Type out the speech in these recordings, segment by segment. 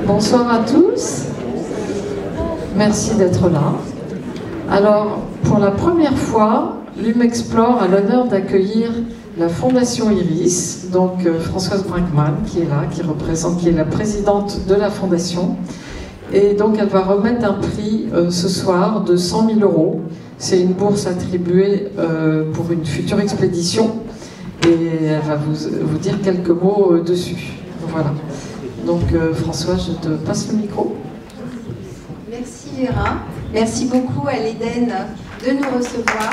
Bonsoir à tous. Merci d'être là. Alors, pour la première fois, l'Humexplore a l'honneur d'accueillir la Fondation Iris, donc Françoise Brinkmann qui est là, qui est la présidente de la Fondation. Et donc elle va remettre un prix ce soir de 100 000 €. C'est une bourse attribuée pour une future expédition. Et elle va vous dire quelques mots dessus. Voilà. Donc François, je te passe le micro. Merci Vera. Merci beaucoup à l'Eden de nous recevoir.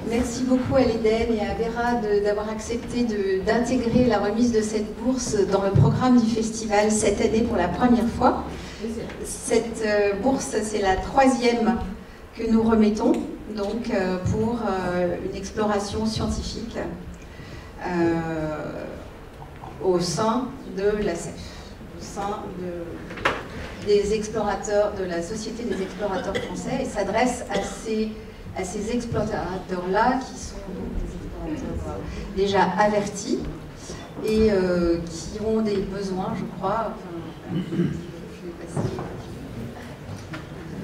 Merci beaucoup à l'Eden et à Vera d'avoir accepté d'intégrer la remise de cette bourse dans le programme du festival cette année pour la première fois. Cette bourse, c'est la 3e que nous remettons donc, pour une exploration scientifique au sein de la CEF, au sein des explorateurs, de la Société des explorateurs français, et s'adresse à ces explorateurs-là qui sont des explorateurs déjà avertis et qui ont des besoins, je crois. Enfin, je vais passer.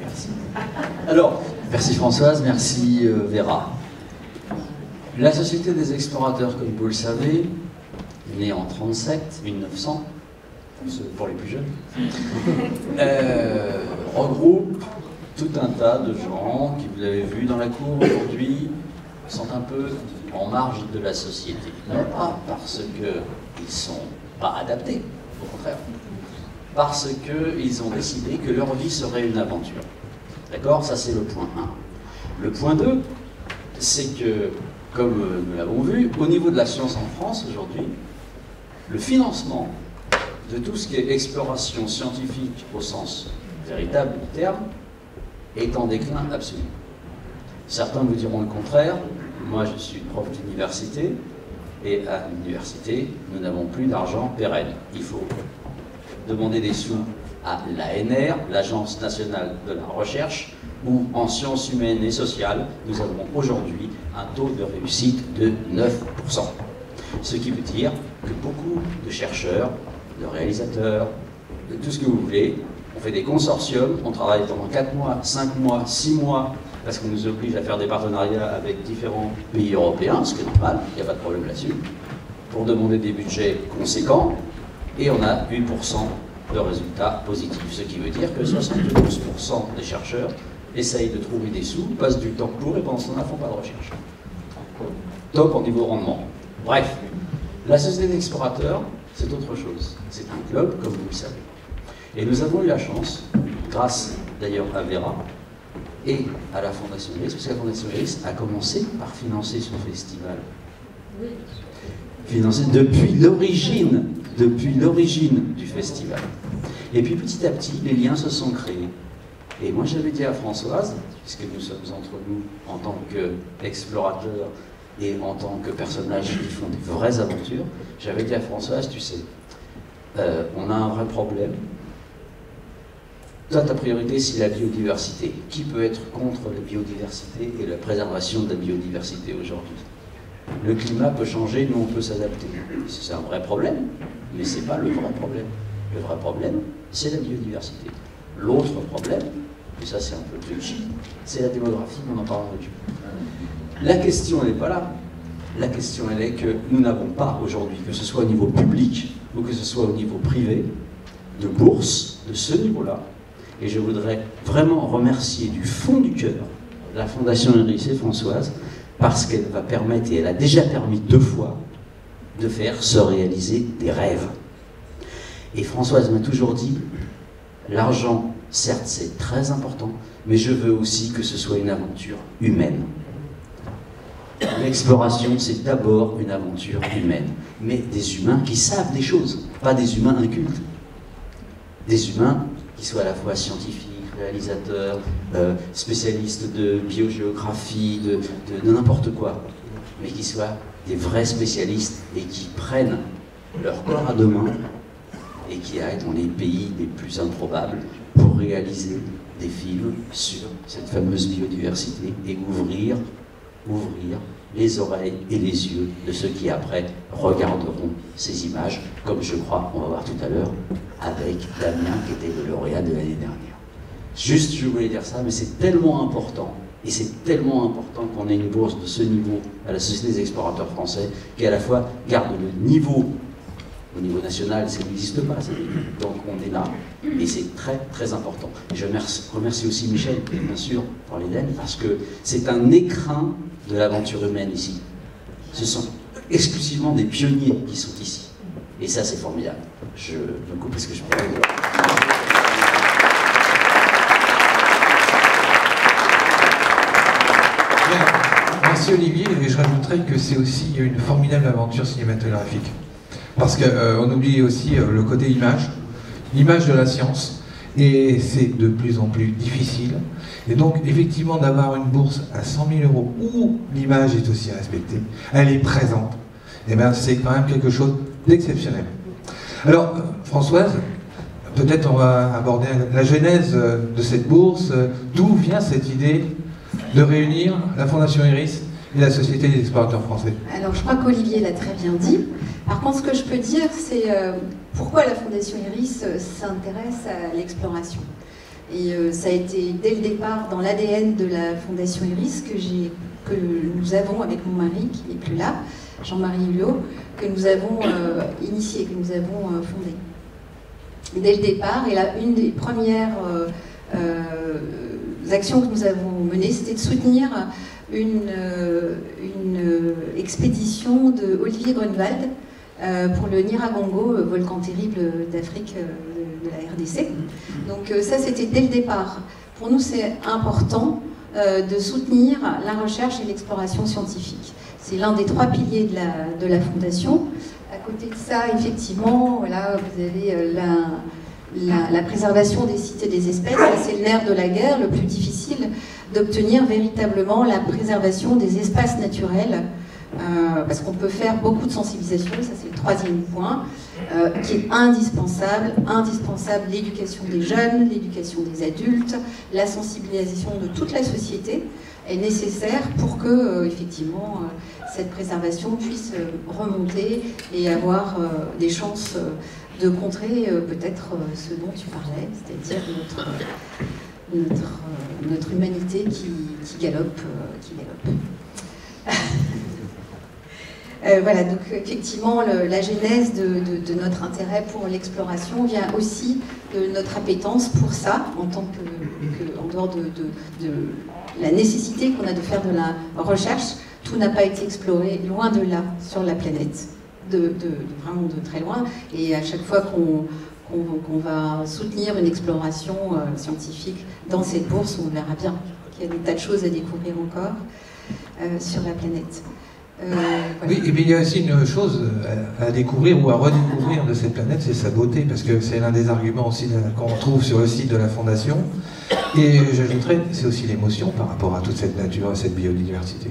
Merci. Alors, merci Françoise, merci Vera. La Société des explorateurs, comme vous le savez, née en 1900, pour les plus jeunes, regroupe tout un tas de gens qui, vous avez vu dans la cour aujourd'hui, sont un peu en marge de la société. Non pas parce qu'ils ne sont pas adaptés, au contraire, parce qu'ils ont décidé que leur vie serait une aventure. D'accord? Ça, c'est le point 1. Le point 2, c'est que, comme nous l'avons vu, au niveau de la science en France aujourd'hui, le financement de tout ce qui est exploration scientifique au sens véritable du terme est en déclin absolu. Certains vous diront le contraire. Moi, je suis prof d'université et à l'université, nous n'avons plus d'argent pérenne. Il faut demander des sous à l'ANR, l'Agence nationale de la recherche, où en sciences humaines et sociales, nous avons aujourd'hui un taux de réussite de 9%. Ce qui veut dire que beaucoup de chercheurs, de réalisateurs, de tout ce que vous voulez, on fait des consortiums, on travaille pendant 4 mois, 5 mois, 6 mois, parce qu'on nous oblige à faire des partenariats avec différents pays européens, ce qui est normal, il n'y a pas de problème là-dessus, pour demander des budgets conséquents, et on a 8% de résultats positifs, ce qui veut dire que 72% des chercheurs essayent de trouver des sous, passent du temps pour et pendant ce temps-là ne font pas de recherche. Top en niveau rendement. Bref, la Société d'explorateurs, c'est autre chose. C'est un club, comme vous le savez. Et nous avons eu la chance, grâce d'ailleurs à Vera et à la Fondation Iris, parce que la Fondation Iris a commencé par financer ce festival. Oui. Financé depuis l'origine du festival. Et puis petit à petit, les liens se sont créés. Et moi j'avais dit à Françoise, puisque nous sommes entre nous en tant qu'explorateurs et en tant que personnages qui font des vraies aventures, j'avais dit à Françoise, tu sais, on a un vrai problème. Toi, ta priorité, c'est la biodiversité. Qui peut être contre la biodiversité et la préservation de la biodiversité aujourd'hui? Le climat peut changer, nous on peut s'adapter. C'est un vrai problème, mais ce n'est pas le vrai problème. Le vrai problème, c'est la biodiversité. L'autre problème, et ça c'est un peu touchy, c'est la démographie, on en parlera dessus. La question, elle n'est pas là. La question, elle est que nous n'avons pas aujourd'hui, que ce soit au niveau public ou que ce soit au niveau privé, de bourse de ce niveau-là. Et je voudrais vraiment remercier du fond du cœur la Fondation Iris et Françoise, parce qu'elle va permettre, et elle a déjà permis 2 fois, de faire se réaliser des rêves. Et Françoise m'a toujours dit, l'argent, certes, c'est très important, mais je veux aussi que ce soit une aventure humaine. L'exploration, c'est d'abord une aventure humaine, mais des humains qui savent des choses, pas des humains incultes. Des humains qui soient à la fois scientifiques, réalisateurs, spécialistes de biogéographie, de n'importe quoi, mais qui soient des vrais spécialistes et qui prennent leur corps à 2 mains et qui aillent dans les pays les plus improbables pour réaliser des films sur cette fameuse biodiversité et ouvrir les oreilles et les yeux de ceux qui après regarderont ces images, comme je crois on va voir tout à l'heure avec Damien qui était le lauréat de l'année dernière. Juste, je voulais dire ça, mais c'est tellement important, et c'est tellement important qu'on ait une bourse de ce niveau à la Société des explorateurs français, qui à la fois garde le niveau, au niveau national, ça n'existe pas, donc on est là, et c'est très très important. Et je remercie aussi Michel, bien sûr, pour l'Éden, parce que c'est un écrin de l'aventure humaine ici. Ce sont exclusivement des pionniers qui sont ici, et ça c'est formidable. Je me coupe parce que je peux aller dehors. Merci Olivier, et je rajouterais que c'est aussi une formidable aventure cinématographique. Parce qu'on oublie aussi le côté image, l'image de la science, et c'est de plus en plus difficile. Et donc, effectivement, d'avoir une bourse à 100 000 € où l'image est aussi respectée, elle est présente, et bien c'est quand même quelque chose d'exceptionnel. Alors, Françoise, peut-être on va aborder la genèse de cette bourse. D'où vient cette idée de réunir la Fondation Iris et la Société des explorateurs français? Alors, je crois qu'Olivier l'a très bien dit. Par contre, ce que je peux dire, c'est pourquoi la Fondation Iris s'intéresse à l'exploration. Et ça a été dès le départ dans l'ADN de la Fondation Iris que nous avons avec mon mari, qui n'est plus là, Jean-Marie Hulot, que nous avons initié, que nous avons fondé. Dès le départ, et là, une des premières actions que nous avons menées, c'était de soutenir une expédition de Olivier Grunewald pour le Nyiragongo, volcan terrible d'Afrique de la RDC. Donc ça, c'était dès le départ. Pour nous, c'est important de soutenir la recherche et l'exploration scientifique. C'est l'un des 3 piliers de la Fondation. À côté de ça, effectivement, voilà, vous avez la préservation des sites et des espèces. C'est le nerf de la guerre, le plus difficile, d'obtenir véritablement la préservation des espaces naturels, parce qu'on peut faire beaucoup de sensibilisation, ça c'est le 3e point, qui est indispensable, l'éducation des jeunes, l'éducation des adultes, la sensibilisation de toute la société est nécessaire pour que, effectivement, cette préservation puisse remonter et avoir des chances de contrer peut-être ce dont tu parlais, c'est-à-dire notre humanité qui galope. Voilà, donc effectivement, la genèse de notre intérêt pour l'exploration vient aussi de notre appétence pour ça, en dehors de la nécessité qu'on a de faire de la recherche. Tout n'a pas été exploré, loin de là, sur la planète, vraiment de très loin. Et à chaque fois qu'on va soutenir une exploration scientifique dans cette bourse, on verra bien qu'il y a des tas de choses à découvrir encore sur la planète. Voilà. Oui, et puis il y a aussi une chose à découvrir ou à redécouvrir de cette planète, c'est sa beauté, parce que c'est l'un des arguments aussi qu'on trouve sur le site de la Fondation. Et j'ajouterais, c'est aussi l'émotion par rapport à toute cette nature, à cette biodiversité.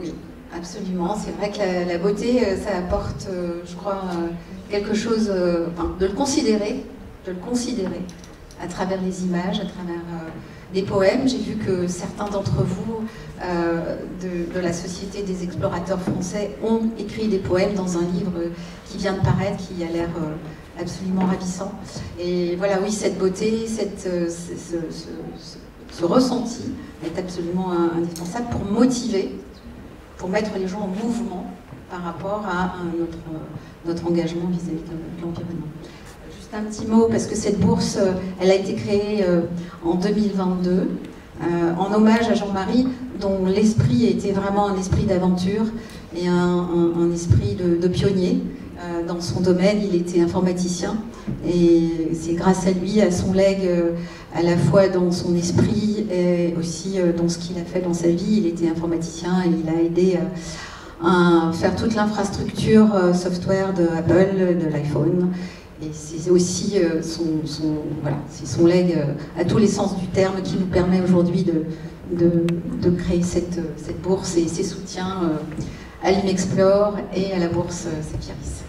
Oui, absolument. C'est vrai que la beauté, ça apporte, je crois, quelque chose, de le considérer à travers les images, à travers des poèmes. J'ai vu que certains d'entre vous de la Société des explorateurs français ont écrit des poèmes dans un livre qui vient de paraître, qui a l'air absolument ravissant. Et voilà, oui, cette beauté, ce ressenti est absolument indispensable pour motiver, pour mettre les gens en mouvement par rapport à notre engagement vis-à-vis de l'environnement. Juste un petit mot, parce que cette bourse, elle a été créée en 2022, en hommage à Jean-Marie, dont l'esprit était vraiment un esprit d'aventure et un esprit de pionnier. Dans son domaine, il était informaticien, et c'est grâce à lui, à son legs, à la fois dans son esprit et aussi dans ce qu'il a fait dans sa vie. Il était informaticien et il a aidé à faire toute l'infrastructure software de Apple, de l'iPhone. Et c'est aussi son legs à tous les sens du terme qui nous permet aujourd'hui de créer cette bourse et ses soutiens à l'Imexplore et à la bourse Sapiris.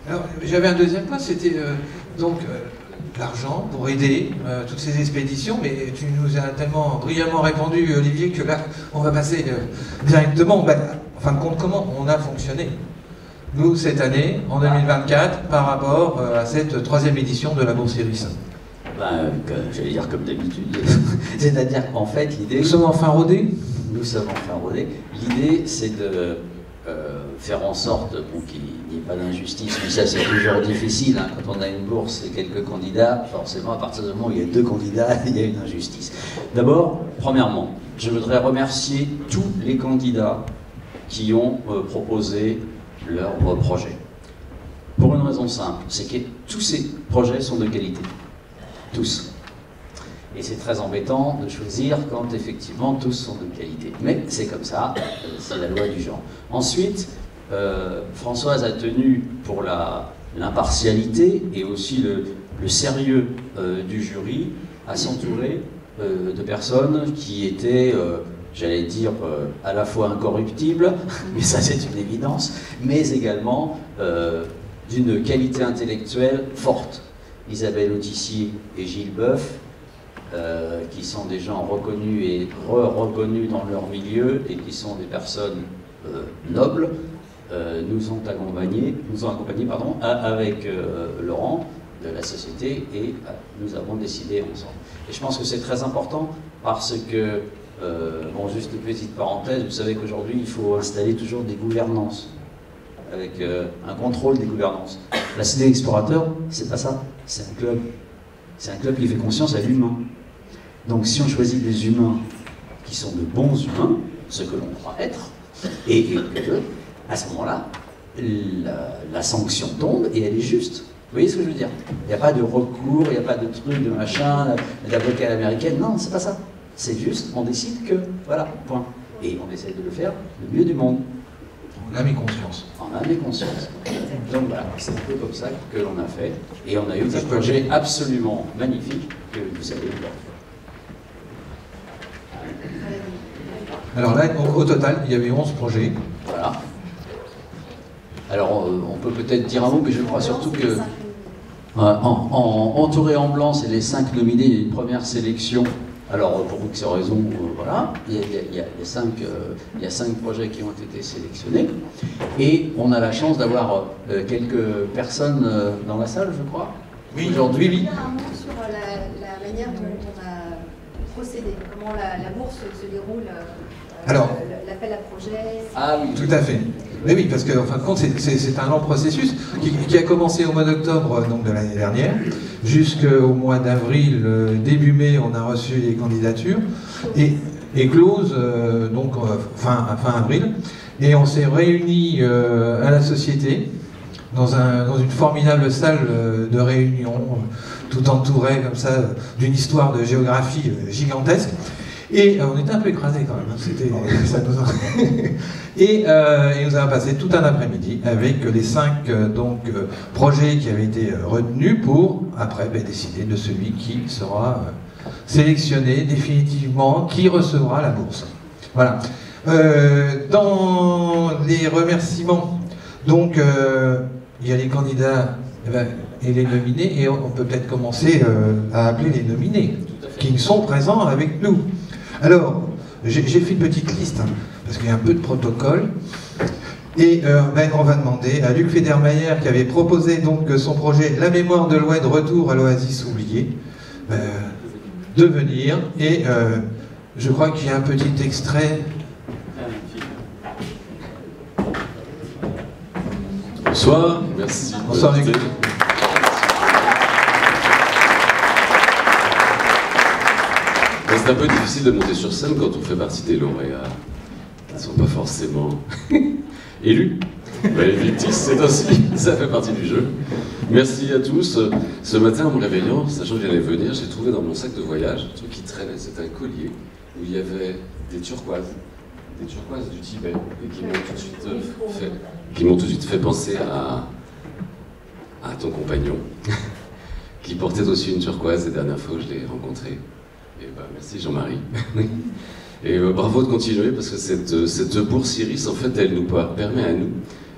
Alors, j'avais un deuxième point, c'était l'argent pour aider toutes ces expéditions, mais tu nous as tellement brillamment répondu, Olivier, que là, on va passer directement, en fin de compte, comment on a fonctionné, nous, cette année, en 2024, par rapport à cette 3e édition de la Bourse Iris. J'allais dire comme d'habitude. C'est-à-dire qu'en fait, l'idée... Nous sommes enfin rodés. Nous sommes enfin rodés. L'idée, c'est de faire en sorte qu'il n'y ait pas d'injustice. Mais ça, c'est toujours difficile. Hein. Quand on a une bourse et quelques candidats, forcément, à partir du moment où il y a 2 candidats, il y a une injustice. D'abord, premièrement, je voudrais remercier tous les candidats qui ont proposé leur projet. Pour une raison simple, c'est que tous ces projets sont de qualité. Tous. Et c'est très embêtant de choisir quand effectivement tous sont de qualité. Mais c'est comme ça, c'est la loi du genre. Ensuite, Françoise a tenu pour l'impartialité et aussi le sérieux du jury à s'entourer de personnes qui étaient, j'allais dire, à la fois incorruptibles, mais ça c'est une évidence, mais également d'une qualité intellectuelle forte. Isabelle Autissier et Gilles Boeuf, qui sont des gens reconnus et reconnus dans leur milieu et qui sont des personnes nobles, nous ont accompagnés avec Laurent de la société et nous avons décidé ensemble. Et je pense que c'est très important parce que, bon, juste une petite parenthèse, vous savez qu'aujourd'hui il faut installer toujours des gouvernances avec un contrôle des gouvernances. La Cité Explorateur, c'est pas ça, c'est un club. C'est un club qui fait conscience à l'humain. Donc si on choisit des humains qui sont de bons humains, ce que l'on croit être, et que, à ce moment-là, la sanction tombe et elle est juste. Vous voyez ce que je veux dire? Il n'y a pas de recours, il n'y a pas de truc, de machin, d'avocat américaine. Non, c'est pas ça. C'est juste, on décide que, voilà, point. Et on essaie de le faire le mieux du monde. En âme et conscience. En âme et conscience. Donc voilà, c'est un peu comme ça que l'on a fait. Et on a eu des projets absolument magnifiques que vous allez voir. Alors là, au total, il y avait 11 projets. Voilà. Alors, on peut peut-être dire un mot, mais je crois surtout que entouré en blanc, c'est les 5 nominés. Il y a une première sélection. Alors, pour X raisons, voilà, il y a 5 projets qui ont été sélectionnés. Et on a la chance d'avoir quelques personnes dans la salle, je crois. Oui, aujourd'hui. Il y a un mot sur la manière dont on a procédé, comment la bourse se déroule. Alors, l'appel à projet. Ah oui. Tout à fait. Mais oui, parce qu'en fin de compte, c'est un long processus qui a commencé au mois d'octobre de l'année dernière. Jusqu'au mois d'avril, début mai, on a reçu les candidatures et close donc fin avril. Et on s'est réunis à la société dans une formidable salle de réunion, tout entouré comme ça d'une histoire de géographie gigantesque. Et on était un peu écrasés quand même, ça nous et nous avons passé tout un après-midi avec les 5 projets qui avaient été retenus pour après décider de celui qui sera sélectionné définitivement, qui recevra la bourse. Voilà. Dans les remerciements, donc il y a les candidats et les nominés, et on peut peut-être commencer à appeler les nominés qui sont présents avec nous. Alors, j'ai fait une petite liste, hein, parce qu'il y a un peu de protocole. Et on va demander à Luc Federmeyer, qui avait proposé donc son projet La mémoire de l'Oued, retour à l'oasis oubliée, de venir. Et je crois qu'il y a un petit extrait. Bonsoir, merci. Bonsoir Luc. C'est un peu difficile de monter sur scène quand on fait partie des lauréats qui ne sont pas forcément élus. Mais victimes, c'est ainsi, ça fait partie du jeu. Merci à tous. Ce matin, en me réveillant, sachant que j'allais venir, j'ai trouvé dans mon sac de voyage un truc qui traînait. C'était un collier où il y avait des turquoises du Tibet, et qui m'ont tout de suite fait penser à ton compagnon, qui portait aussi une turquoise la dernière fois où je l'ai rencontré. Et merci Jean-Marie. Et bravo de continuer, parce que cette bourse Iris, en fait, elle nous permet à nous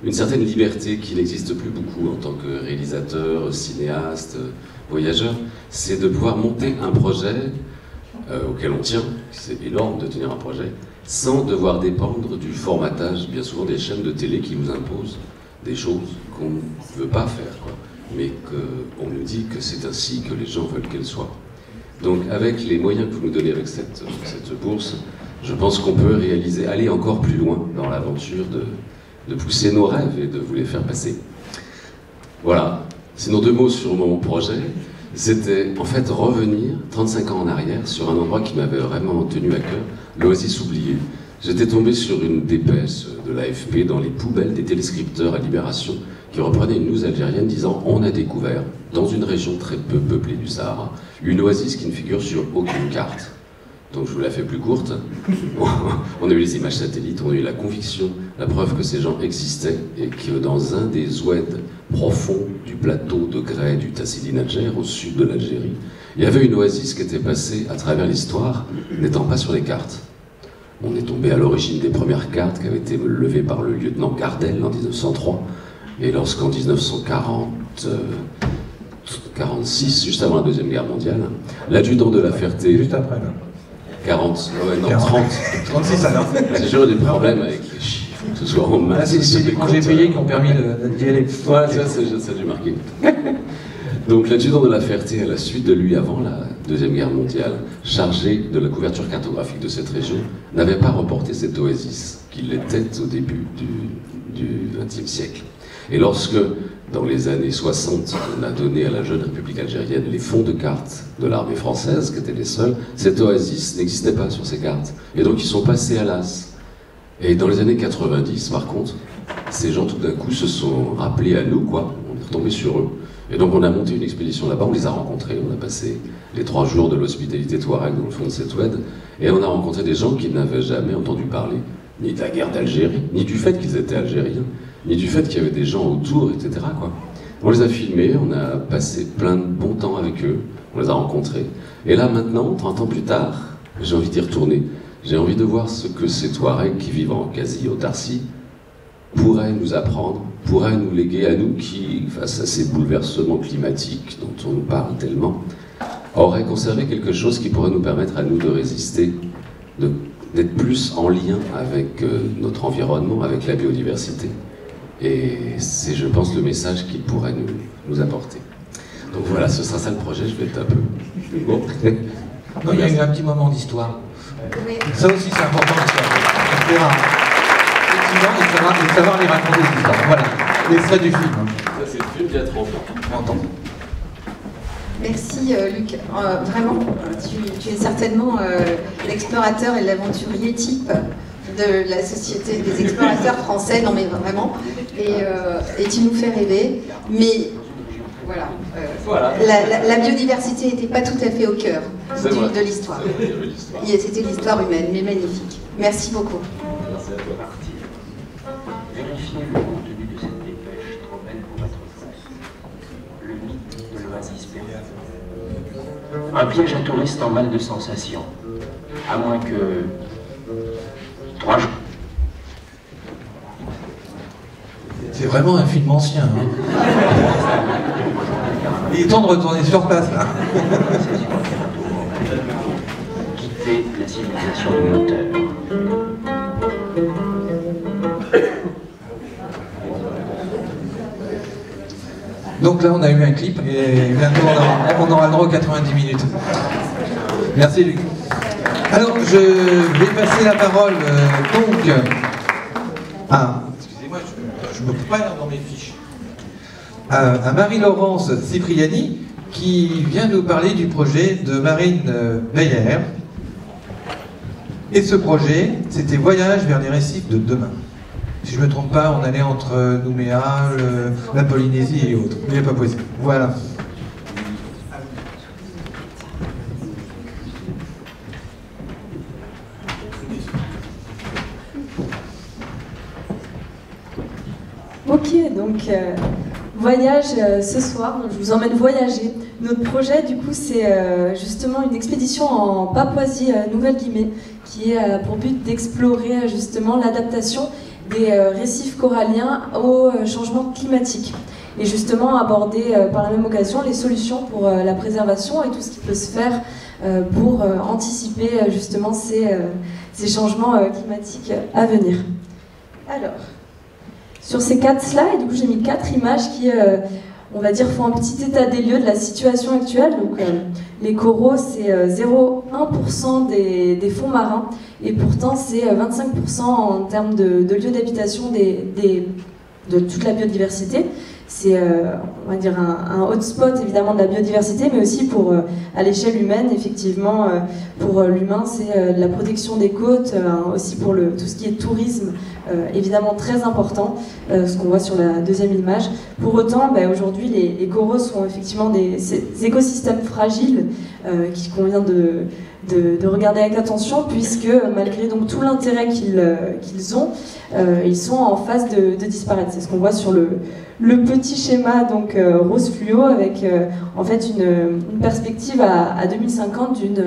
une certaine liberté qui n'existe plus beaucoup en tant que réalisateur, cinéaste, voyageurs, c'est de pouvoir monter un projet auquel on tient, c'est énorme de tenir un projet, sans devoir dépendre du formatage, bien souvent des chaînes de télé qui nous imposent des choses qu'on ne veut pas faire, quoi, mais qu'on nous dit que c'est ainsi que les gens veulent qu'elles soient. Donc avec les moyens que vous nous donnez avec cette bourse, je pense qu'on peut aller encore plus loin dans l'aventure de pousser nos rêves et de vous les faire passer. Voilà. Sinon, 2 mots sur mon projet. C'était en fait revenir 35 ans en arrière sur un endroit qui m'avait vraiment tenu à cœur, l'Oasis oubliée. J'étais tombé sur une dépêche de l'AFP dans les poubelles des téléscripteurs à Libération qui reprenait une news algérienne disant « On a découvert, dans une région très peu peuplée du Sahara, une oasis qui ne figure sur aucune carte. » Donc je vous la fais plus courte. On a eu les images satellites, on a eu la conviction, la preuve que ces gens existaient et que dans un des oueds profonds du plateau de grès du Tassilin-Alger, au sud de l'Algérie, il y avait une oasis qui était passée à travers l'histoire, n'étant pas sur les cartes. On est tombé à l'origine des premières cartes qui avaient été levées par le lieutenant Gardel en 1903, et lorsqu'en 1946, juste avant la Deuxième Guerre mondiale, l'adjudant de la Ferté... Juste après, là. 40, ouais, non, 30. 36 alors. J'ai toujours des problèmes avec les chiffres, que ce soit en maths. Là, c'est les congés payés qui ont permis d'y aller. Voilà, ça a dû marquer. Donc l'adjudant de la Ferté, à la suite de lui avant la Deuxième Guerre mondiale, chargé de la couverture cartographique de cette région, n'avait pas reporté cette oasis, qui l'était au début du XXe siècle. Et lorsque, dans les années 60, on a donné à la jeune République algérienne les fonds de cartes de l'armée française, qui étaient les seuls, cette oasis n'existait pas sur ces cartes. Et donc ils sont passés à l'as. Et dans les années 90, par contre, ces gens tout d'un coup se sont rappelés à nous, quoi. On est retombé sur eux. Et donc on a monté une expédition là-bas, on les a rencontrés, on a passé les 3 jours de l'hospitalité Touareg dans le fond de cette oued, et on a rencontré des gens qui n'avaient jamais entendu parler, ni de la guerre d'Algérie, ni du fait qu'ils étaient algériens, ni du fait qu'il y avait des gens autour, etc., quoi. On les a filmés, on a passé plein de bons temps avec eux, on les a rencontrés. Et là maintenant, 30 ans plus tard, j'ai envie d'y retourner. J'ai envie de voir ce que ces Touaregs qui vivent en quasi-autarcie pourraient nous apprendre, pourraient nous léguer à nous qui, face à ces bouleversements climatiques dont on nous parle tellement, auraient conservé quelque chose qui pourrait nous permettre à nous de résister, d'être plus en lien avec notre environnement, avec la biodiversité. Et c'est, je pense, le message qu'il pourrait nous apporter. Donc voilà, ce sera ça le projet, je vais être un peu... Bon. Non, il y a eu un petit moment d'histoire. Oui. Ça aussi, c'est important, l'histoire. Effectivement, et de savoir les raconter, les histoires. Voilà, l'extrait du film. Ça, c'est le film d'il y a 30 ans. On entend. Merci Luc. Vraiment, tu es certainement l'explorateur et l'aventurier type de la Société des explorateurs français, non mais vraiment, et tu nous fais rêver, mais voilà, la biodiversité n'était pas tout à fait au cœur de l'histoire. C'était l'histoire humaine, mais magnifique. Merci beaucoup. Merci à toi. Vérifiez le contenu de cette dépêche trop belle pour être vraie. Le mythe de l'oasis perdue. Un piège à touristes en mal de sensations. À moins que... 3 jours. C'est vraiment un film ancien. Hein. Il est temps de retourner sur place, là. Quitter la civilisation du moteur. Donc là, on a eu un clip et bientôt on aura le droit aux 90 minutes. Merci Luc. Alors, je vais passer la parole donc à... Excusez-moi, je me coupe pas dans mes fiches. À Marie-Laurence Cipriani, qui vient nous parler du projet de Marine Beyer. Et ce projet, c'était Voyage vers les récifs de demain. Si je ne me trompe pas, on allait entre Nouméa, la Polynésie et autres. Il n'est pas possible. Voilà. Ok, donc voyage ce soir, je vous emmène voyager. Notre projet, du coup, c'est justement une expédition en Papouasie-Nouvelle-Guinée qui a pour but d'explorer justement l'adaptation des récifs coralliens au changement climatique. et justement aborder par la même occasion les solutions pour la préservation et tout ce qui peut se faire pour anticiper justement ces changements climatiques à venir. Alors, sur ces 4 slides, du coup, j'ai mis 4 images qui, on va dire, font un petit état des lieux de la situation actuelle. Donc, les coraux, c'est 0,1% des fonds marins, et pourtant, c'est 25% en termes de lieux d'habitation de toute la biodiversité. C'est, on va dire, un hotspot évidemment de la biodiversité, mais aussi pour, à l'échelle humaine, effectivement, pour l'humain, c'est de la protection des côtes, aussi pour tout ce qui est tourisme, évidemment très important, ce qu'on voit sur la deuxième image. Pour autant, aujourd'hui, les coraux sont effectivement des écosystèmes fragiles qu'il convient de regarder avec attention, puisque malgré donc tout l'intérêt qu'ils ont, ils sont en phase de disparaître. C'est ce qu'on voit sur le petit schéma donc rose fluo, avec en fait une perspective à 2050 d'une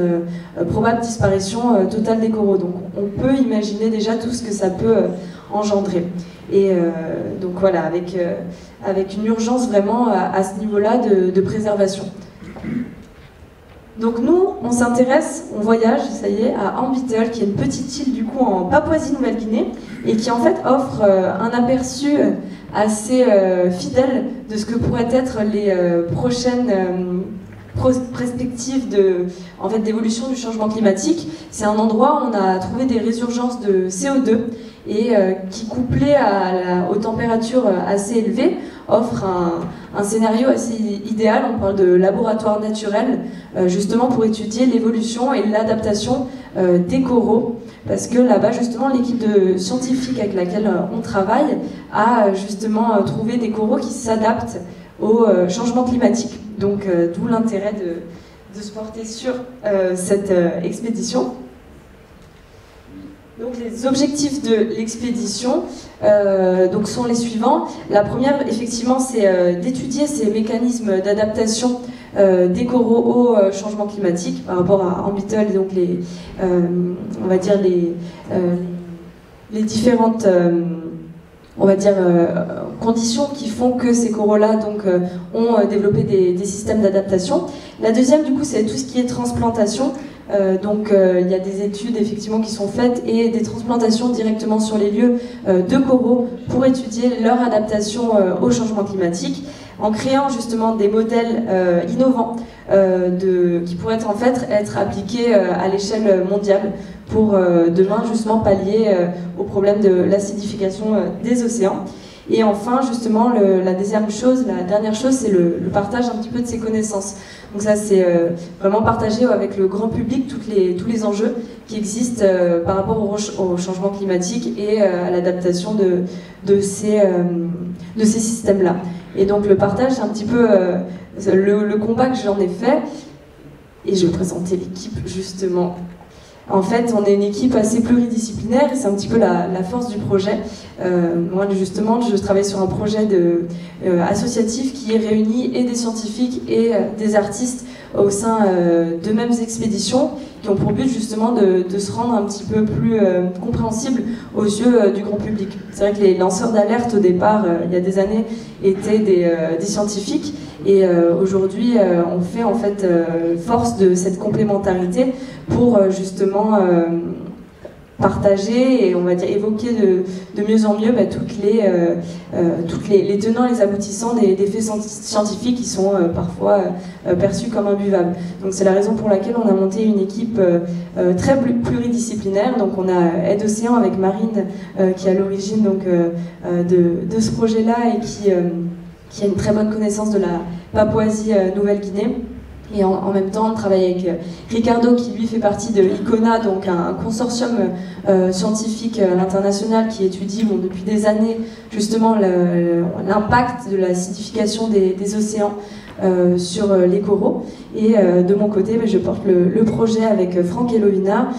probable disparition totale des coraux. Donc on peut imaginer déjà tout ce que ça peut engendrer. Et donc voilà, avec une urgence vraiment à ce niveau-là de préservation. Donc nous, on s'intéresse, on voyage, ça y est, à Ambitel, qui est une petite île du coup en Papouasie-Nouvelle-Guinée, et qui en fait offre un aperçu assez fidèle de ce que pourraient être les prochaines perspectives d'évolution du changement climatique. C'est un endroit où on a trouvé des résurgences de CO2 et qui, couplé aux températures assez élevées, offre un scénario assez idéal. On parle de laboratoire naturel, justement pour étudier l'évolution et l'adaptation des coraux, parce que là-bas, justement, l'équipe de scientifiques avec laquelle on travaille a justement trouvé des coraux qui s'adaptent au changement climatique. Donc, d'où l'intérêt de se porter sur cette expédition. Donc, les objectifs de l'expédition sont les suivants. La première, effectivement, c'est d'étudier ces mécanismes d'adaptation des coraux au changement climatique par rapport à Ambitel, et donc on va dire les différentes conditions qui font que ces coraux-là ont développé des systèmes d'adaptation. La deuxième, du coup, c'est tout ce qui est transplantation. Il y a des études effectivement qui sont faites et des transplantations directement sur les lieux de coraux pour étudier leur adaptation au changement climatique, en créant justement des modèles innovants qui pourraient être appliqués à l'échelle mondiale pour demain justement pallier au problème de l'acidification des océans. Et enfin, justement, la dernière chose, c'est le partage un petit peu de ces connaissances. Donc ça, c'est vraiment partager avec le grand public tous les enjeux qui existent par rapport au changement climatique et à l'adaptation de ces systèmes-là. Et donc le partage, c'est un petit peu le combat que j'en ai fait. Et je vais présenter l'équipe, justement. En fait, on est une équipe assez pluridisciplinaire et c'est un petit peu la force du projet. Moi, justement, je travaille sur un projet associatif qui réunit et des scientifiques et des artistes au sein de mêmes expéditions qui ont pour but justement de se rendre un petit peu plus compréhensible aux yeux du grand public. C'est vrai que les lanceurs d'alerte au départ, il y a des années, étaient des scientifiques, et aujourd'hui on fait en fait force de cette complémentarité pour justement partager et on va dire évoquer de mieux en mieux toutes les tenants et les aboutissants des faits scientifiques qui sont parfois perçus comme imbuvables. Donc c'est la raison pour laquelle on a monté une équipe très pluridisciplinaire. Donc on a Aide Océan avec Marine qui est à l'origine de ce projet-là et qui a une très bonne connaissance de la Papouasie-Nouvelle-Guinée. Et en même temps, on travaille avec Ricardo, qui lui fait partie de ICONA, donc un consortium scientifique à l'international qui étudie depuis des années justement l'impact de l'acidification des océans sur les coraux. Et de mon côté, je porte le projet avec Franck et Lovina.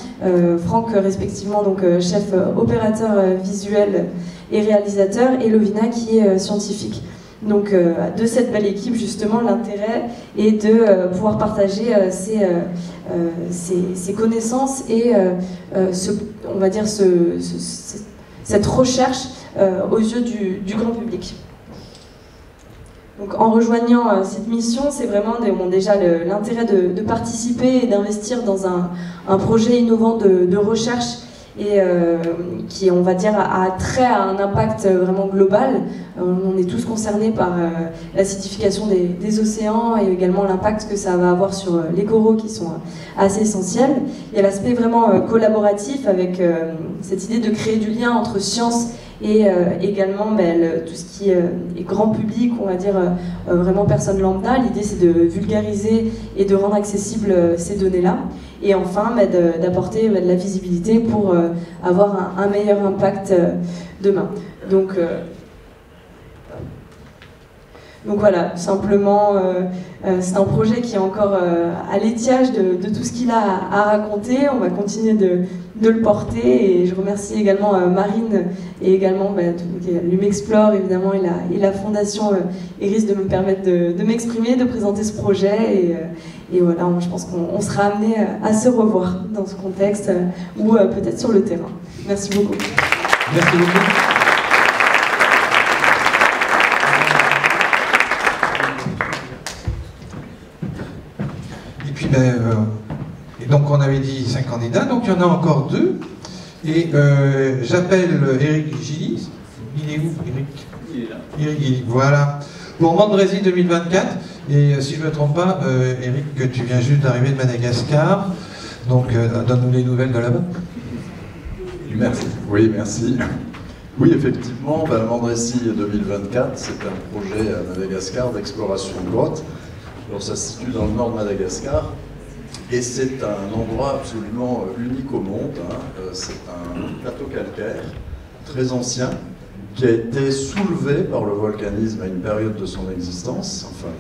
Franck, respectivement, chef opérateur visuel et réalisateur, et Lovina qui est scientifique. Donc de cette belle équipe, justement, l'intérêt est de pouvoir partager ces connaissances et on va dire cette recherche aux yeux du grand public. Donc en rejoignant cette mission, c'est vraiment déjà l'intérêt de participer et d'investir dans un projet innovant de recherche et qui, on va dire, a trait à un impact vraiment global. On est tous concernés par l'acidification des océans et également l'impact que ça va avoir sur les coraux qui sont assez essentiels. Il y a l'aspect vraiment collaboratif avec cette idée de créer du lien entre science et également tout ce qui est grand public, on va dire vraiment personne lambda. L'idée c'est de vulgariser et de rendre accessibles ces données-là. Et enfin d'apporter de la visibilité pour avoir un meilleur impact demain. Donc voilà, simplement, c'est un projet qui est encore à l'étiage de tout ce qu'il a à raconter. On va continuer de le porter et je remercie également Marine et également Lumexplore évidemment et la fondation Iris de me permettre de m'exprimer, de présenter ce projet et voilà, je pense qu'on sera amené à se revoir dans ce contexte ou peut-être sur le terrain. Merci beaucoup. Merci beaucoup. Et puis et donc on avait dit 5 candidats, donc il y en a encore 2. Et j'appelle Eric Gilly. Il est où, Eric? Il est là. Eric Gilly, voilà. Pour Mandrésie 2024. Et si je ne me trompe pas, Eric, que tu viens juste d'arriver de Madagascar. Donc donne-nous les nouvelles de là-bas. Merci. Oui, merci. Oui, effectivement, Mandrésie 2024, c'est un projet à Madagascar d'exploration de grottes. Alors ça se situe dans le nord de Madagascar. Et c'est un endroit absolument unique au monde. C'est un plateau calcaire très ancien qui a été soulevé par le volcanisme à une période de son existence. Enfin,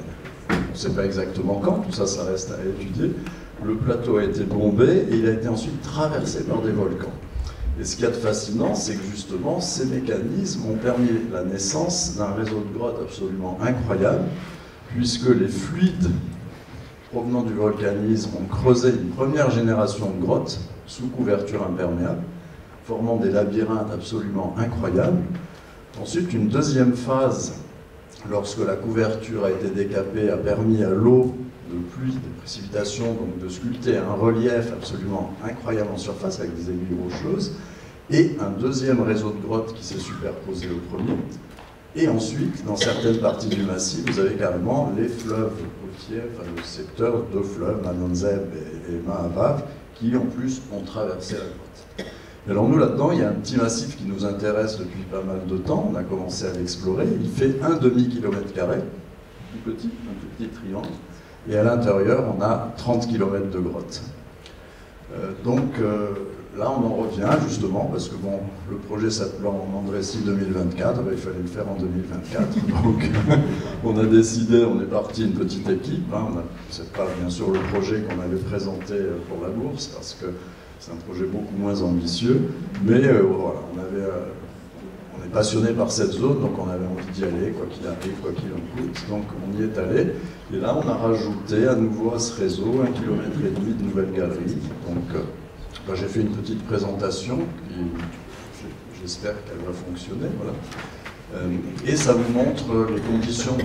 on ne sait pas exactement quand, tout ça, ça reste à étudier. Le plateau a été bombé et il a été ensuite traversé par des volcans. Et ce qu'il y a de fascinant, c'est que justement, ces mécanismes ont permis la naissance d'un réseau de grottes absolument incroyable, puisque les fluides provenant du volcanisme ont creusé une première génération de grottes sous couverture imperméable, formant des labyrinthes absolument incroyables. Ensuite, une deuxième phase, lorsque la couverture a été décapée, a permis à l'eau de pluie, de précipitations, donc de sculpter un relief absolument incroyable en surface avec des aiguilles rocheuses, et un deuxième réseau de grottes qui s'est superposé au premier. Et ensuite, dans certaines parties du massif, vous avez carrément les fleuves côtiers, enfin le secteur de fleuves, Manonzeb et Mahavav, qui en plus ont traversé la grotte. Et alors nous, là-dedans, il y a un petit massif qui nous intéresse depuis pas mal de temps, on a commencé à l'explorer, il fait 1/2 km², tout petit, un tout petit triangle, et à l'intérieur, on a 30 km de grotte. Là, on en revient justement, parce que bon, le projet s'appelant Mandrésie 2024, il fallait le faire en 2024. Donc, on a décidé, on est parti une petite équipe. C'est pas bien sûr le projet qu'on avait présenté pour la bourse, parce que c'est un projet beaucoup moins ambitieux. Mais voilà, on est passionné par cette zone, donc on avait envie d'y aller, quoi qu'il arrive, quoi qu'il en coûte. Donc on y est allé. Et là, on a rajouté à nouveau à ce réseau 1,5 km de nouvelles galeries. Donc, j'ai fait une petite présentation, j'espère qu'elle va fonctionner. Voilà. Et ça vous montre les conditions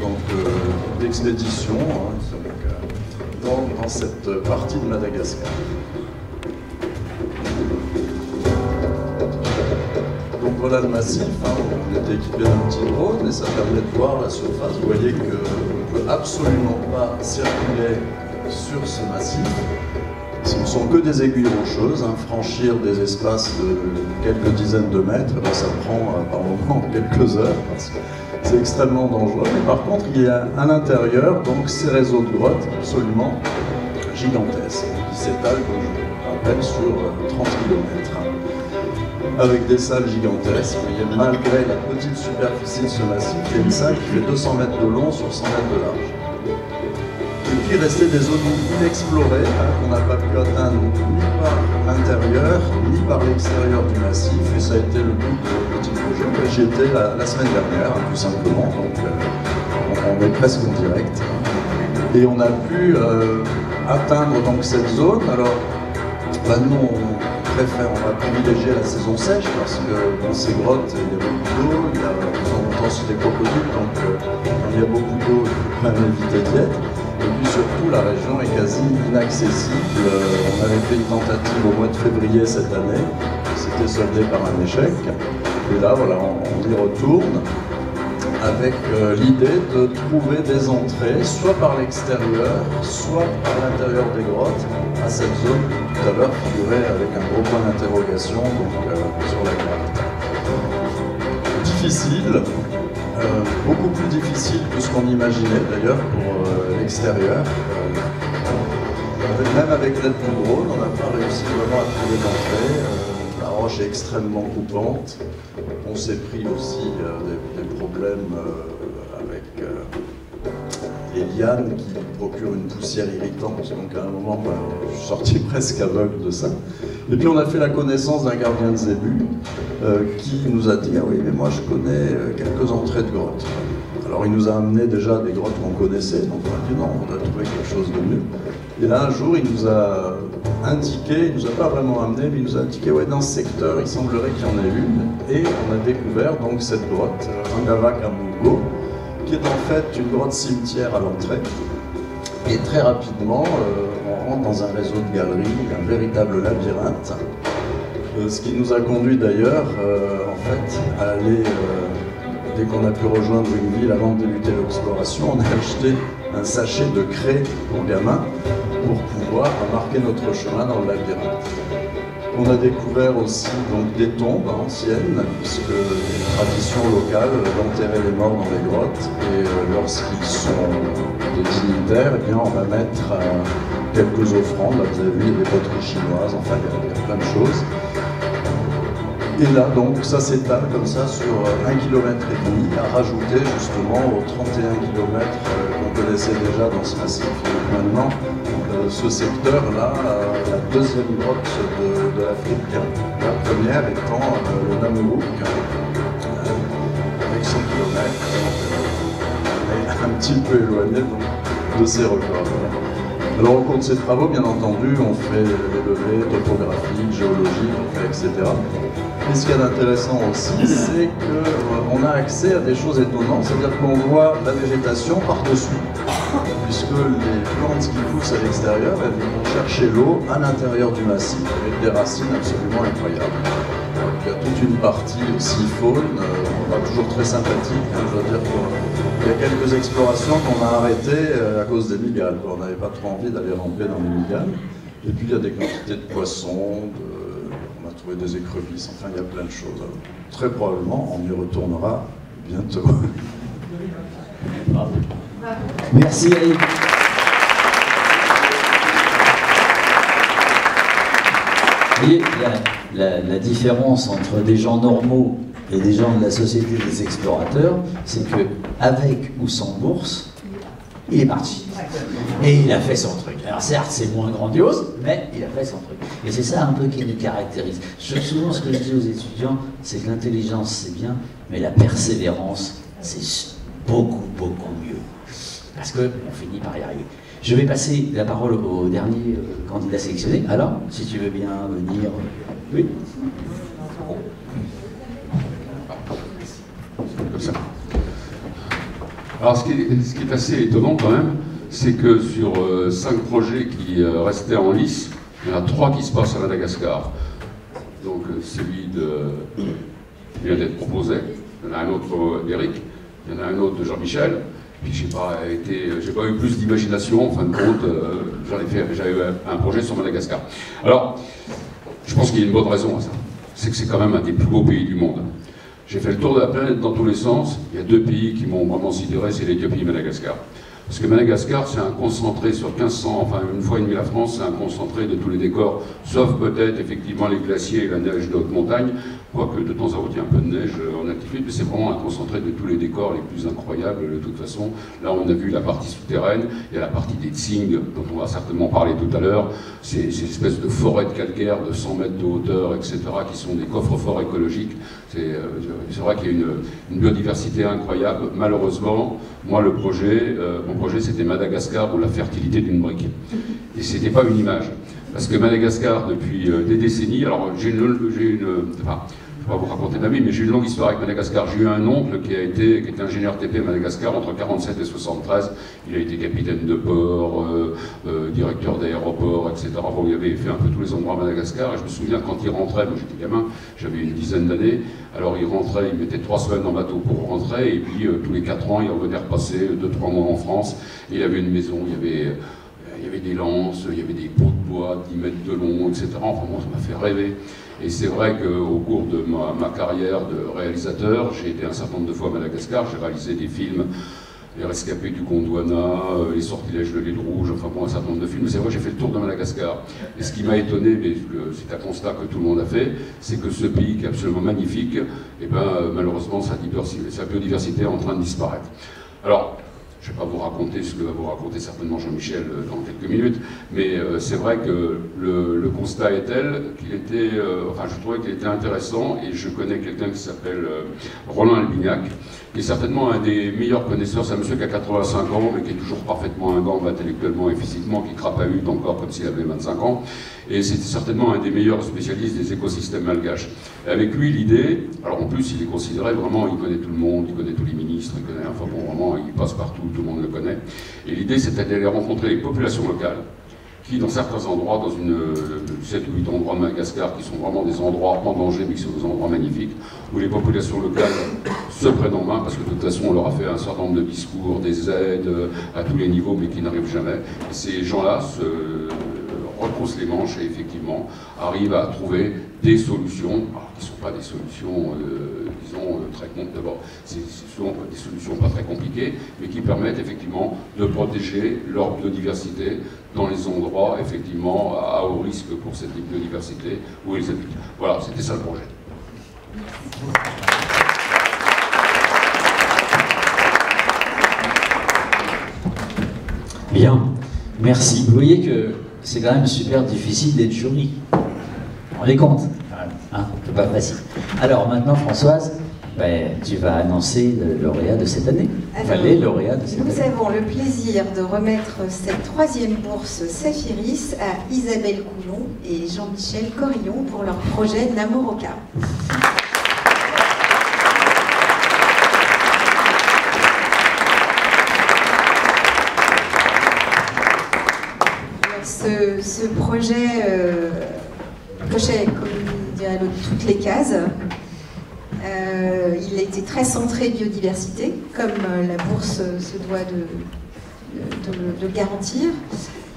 d'expédition dans cette partie de Madagascar. Donc voilà le massif, on était équipé d'un petit drone et ça permet de voir la surface. Vous voyez qu'on ne peut absolument pas circuler sur ce massif. Ce ne sont que des aiguilles rocheuses, franchir des espaces de quelques dizaines de mètres, ça prend par moment quelques heures, parce que c'est extrêmement dangereux. Mais par contre, il y a à l'intérieur donc ces réseaux de grottes absolument gigantesques, qui s'étalent, comme je le rappelle, sur 30 km. Avec des salles gigantesques, et malgré la petite superficie de ce massif, il y a une salle qui fait 200 mètres de long sur 100 mètres de large. Et puis restait des zones inexplorées, qu'on n'a pas pu atteindre ni par l'intérieur, ni par l'extérieur du massif, et ça a été le but de petit projet. J'y étais la semaine dernière, tout simplement, donc on est presque en direct. Et on a pu atteindre donc cette zone. Alors, nous on va privilégier la saison sèche, parce que dans ces grottes, il y a beaucoup d'eau, il y a de temps en temps c'est des crocodiles, donc il y a beaucoup d'eau, il faut quand même éviter d'y être. Et puis surtout, la région est quasi inaccessible. On avait fait une tentative au mois de février cette année, c'était soldé par un échec. Et là, voilà, on y retourne avec l'idée de trouver des entrées, soit par l'extérieur, soit par l'intérieur des grottes, à cette zone qui tout à l'heure figurait avec un gros point d'interrogation sur la carte. Difficile, beaucoup plus difficile que ce qu'on imaginait d'ailleurs pour l'extérieur. Même avec l'aide du drone, on n'a pas réussi vraiment à trouver d'entrée. La roche est extrêmement coupante. On s'est pris aussi des problèmes avec les lianes qui procurent une poussière irritante. Donc à un moment, je suis sorti presque aveugle de ça. Et puis on a fait la connaissance d'un gardien de zébu qui nous a dit « Ah oui, mais moi je connais quelques entrées de grottes ». Alors il nous a amené déjà des grottes qu'on connaissait, donc on a dit non, on doit trouver quelque chose de mieux. Et là un jour il nous a indiqué, il nous a pas vraiment amené, mais il nous a indiqué ouais dans ce secteur il semblerait qu'il y en ait une. Et on a découvert donc cette grotte, Angava Kamungo, qui est en fait une grotte cimetière à l'entrée. Et très rapidement on rentre dans un réseau de galeries, un véritable labyrinthe. Ce qui nous a conduit d'ailleurs en fait à aller dès qu'on a pu rejoindre une ville avant de débuter l'exploration, on a acheté un sachet de craie pour gamins pour pouvoir marquer notre chemin dans le labyrinthe. On a découvert aussi donc, des tombes anciennes, puisque les traditions locales d'enterrer les morts dans les grottes, et lorsqu'ils sont des dignitaires, eh bien, on va mettre quelques offrandes, là, vous avez vu, il y a des poteries chinoises, enfin il y a plein de choses. Et là, donc, ça s'étale comme ça sur 1,5 km, à rajouter justement aux 31 km qu'on connaissait déjà dans ce massif. Donc maintenant, ce secteur-là, la deuxième grotte de l'Afrique, la première étant le Namuruk, avec 100 km, et un petit peu éloigné de ces records. Alors au cours de ces travaux, bien entendu, on fait des levées topographiques, géologiques, etc. Et ce qu'il y a d'intéressant aussi, c'est qu'on a accès à des choses étonnantes, c'est-à-dire qu'on voit la végétation par-dessus, puisque les plantes qui poussent à l'extérieur, elles vont chercher l'eau à l'intérieur du massif, avec des racines absolument incroyables. Donc, il y a toute une partie aussi faune, pas toujours très sympathique, hein, je dois dire qu'il y a quelques explorations qu'on a arrêtées à cause des mygales. On n'avait pas trop envie d'aller ramper dans les mygales. Et puis il y a des quantités de poissons, on a trouvé des écrevisses, enfin il y a plein de choses. Alors, très probablement, on y retournera bientôt. Merci Eric. Vous voyez, la différence entre des gens normaux et des gens de la société des explorateurs, c'est que avec ou sans bourse, il est parti. Et il a fait son truc. Alors certes, c'est moins grandiose, mais il a fait son truc. Et c'est ça un peu qui nous caractérise. Souvent, ce que je dis aux étudiants, c'est que l'intelligence, c'est bien, mais la persévérance, c'est beaucoup, beaucoup mieux. Parce qu'on finit par y arriver. Je vais passer la parole au dernier candidat sélectionné. Alors, si tu veux bien venir... Oui. Comme ça. Alors, ce qui est assez étonnant quand même, c'est que sur 5 projets qui restaient en lice, il y en a 3 qui se passent à Madagascar. Donc, celui qui vient d'être proposé. Il y en a un autre d'Éric, il y en a un autre de Jean-Michel. Puis j'ai pas eu plus d'imagination, en fin de compte, j'avais un projet sur Madagascar. Alors, je pense qu'il y a une bonne raison à ça. C'est que c'est quand même un des plus beaux pays du monde. J'ai fait le tour de la planète dans tous les sens. Il y a 2 pays qui m'ont vraiment sidéré, c'est l'Éthiopie et Madagascar. Parce que Madagascar, c'est un concentré sur 1500, enfin une fois et demi la France, c'est un concentré de tous les décors, sauf peut-être effectivement les glaciers et la neige de haute montagne, quoique de temps à autre il y a un peu de neige en altitude, mais c'est vraiment un concentré de tous les décors les plus incroyables de toute façon. Là on a vu la partie souterraine, il y a la partie des Tsing, dont on va certainement parler tout à l'heure, ces espèces de forêts de calcaire de 100 mètres de hauteur, etc., qui sont des coffres-forts écologiques. C'est vrai qu'il y a une biodiversité incroyable. Malheureusement, moi mon projet c'était Madagascar pour la fertilité d'une brique. Et c'était pas une image. Parce que Madagascar, depuis des décennies, alors vais pas vous raconter ma vie, mais j'ai une longue histoire avec Madagascar. J'ai eu un oncle qui était ingénieur TP à Madagascar entre 47 et 73. Il a été capitaine de port, directeur d'aéroport, etc. Bon, il avait fait un peu tous les endroits à Madagascar. Et je me souviens quand il rentrait, moi j'étais gamin, j'avais une dizaine d'années. Alors il rentrait, il mettait 3 semaines en bateau pour rentrer, et puis tous les 4 ans, il revenait repasser 2-3 mois en France. Et il avait une maison, il y avait des lances, il y avait des pots de bois 10 mètres de long, etc. Enfin bon, ça m'a fait rêver. Et c'est vrai qu'au cours de ma carrière de réalisateur, j'ai été un certain nombre de fois à Madagascar, j'ai réalisé des films, Les Rescapés du Gondwana, Les Sortilèges de l'île Rouge, enfin bon, un certain nombre de films. Mais c'est vrai que j'ai fait le tour de Madagascar. Et ce qui m'a étonné, mais c'est un constat que tout le monde a fait, c'est que ce pays qui est absolument magnifique, eh ben, malheureusement, sa biodiversité est en train de disparaître. Alors, je ne vais pas vous raconter ce que va vous raconter certainement Jean-Michel dans quelques minutes, mais c'est vrai que le constat est tel qu'il était, enfin je trouvais qu'il était intéressant, et je connais quelqu'un qui s'appelle Roland Albignac, qui est certainement un des meilleurs connaisseurs. C'est un monsieur qui a 85 ans, mais qui est toujours parfaitement un gant intellectuellement et physiquement, qui crapahute encore comme s'il avait 25 ans, et c'était certainement un des meilleurs spécialistes des écosystèmes malgaches. Et avec lui, l'idée, alors en plus il est considéré vraiment, il connaît tout le monde, il connaît tous les ministres, il connaît, enfin bon, vraiment, il passe partout, tout le monde le connaît. Et l'idée, c'était d'aller rencontrer les populations locales, qui, dans certains endroits, dans 7 ou 8 endroits de Madagascar, qui sont vraiment des endroits en danger, mais qui sont des endroits magnifiques, où les populations locales se prennent en main, parce que de toute façon, on leur a fait un certain nombre de discours, des aides à tous les niveaux, mais qui n'arrivent jamais. Et ces gens-là se retroussent les manches et effectivement arrivent à trouver des solutions, alors qui ne sont pas des solutions, disons, très compliquées. D'abord, ce sont des solutions pas très compliquées, mais qui permettent effectivement de protéger leur biodiversité dans les endroits, effectivement, à haut risque pour cette biodiversité où ils habitent. Voilà, c'était ça le projet. Bien, merci. Vous voyez que c'est quand même super difficile d'être jury. Vous vous rendez compte? Hein, c'est pas facile. Alors maintenant, Françoise, ben, tu vas annoncer le lauréat de cette année. Alors, les lauréats de cette année. Nous avons le plaisir de remettre cette 3e bourse Saphiris à Isabelle Coulon et Jean-Michel Corillon pour leur projet Namoroka. Ce projet cochait, comme dirait l'autre, toutes les cases. Il a été très centré biodiversité, comme la bourse se doit de le garantir.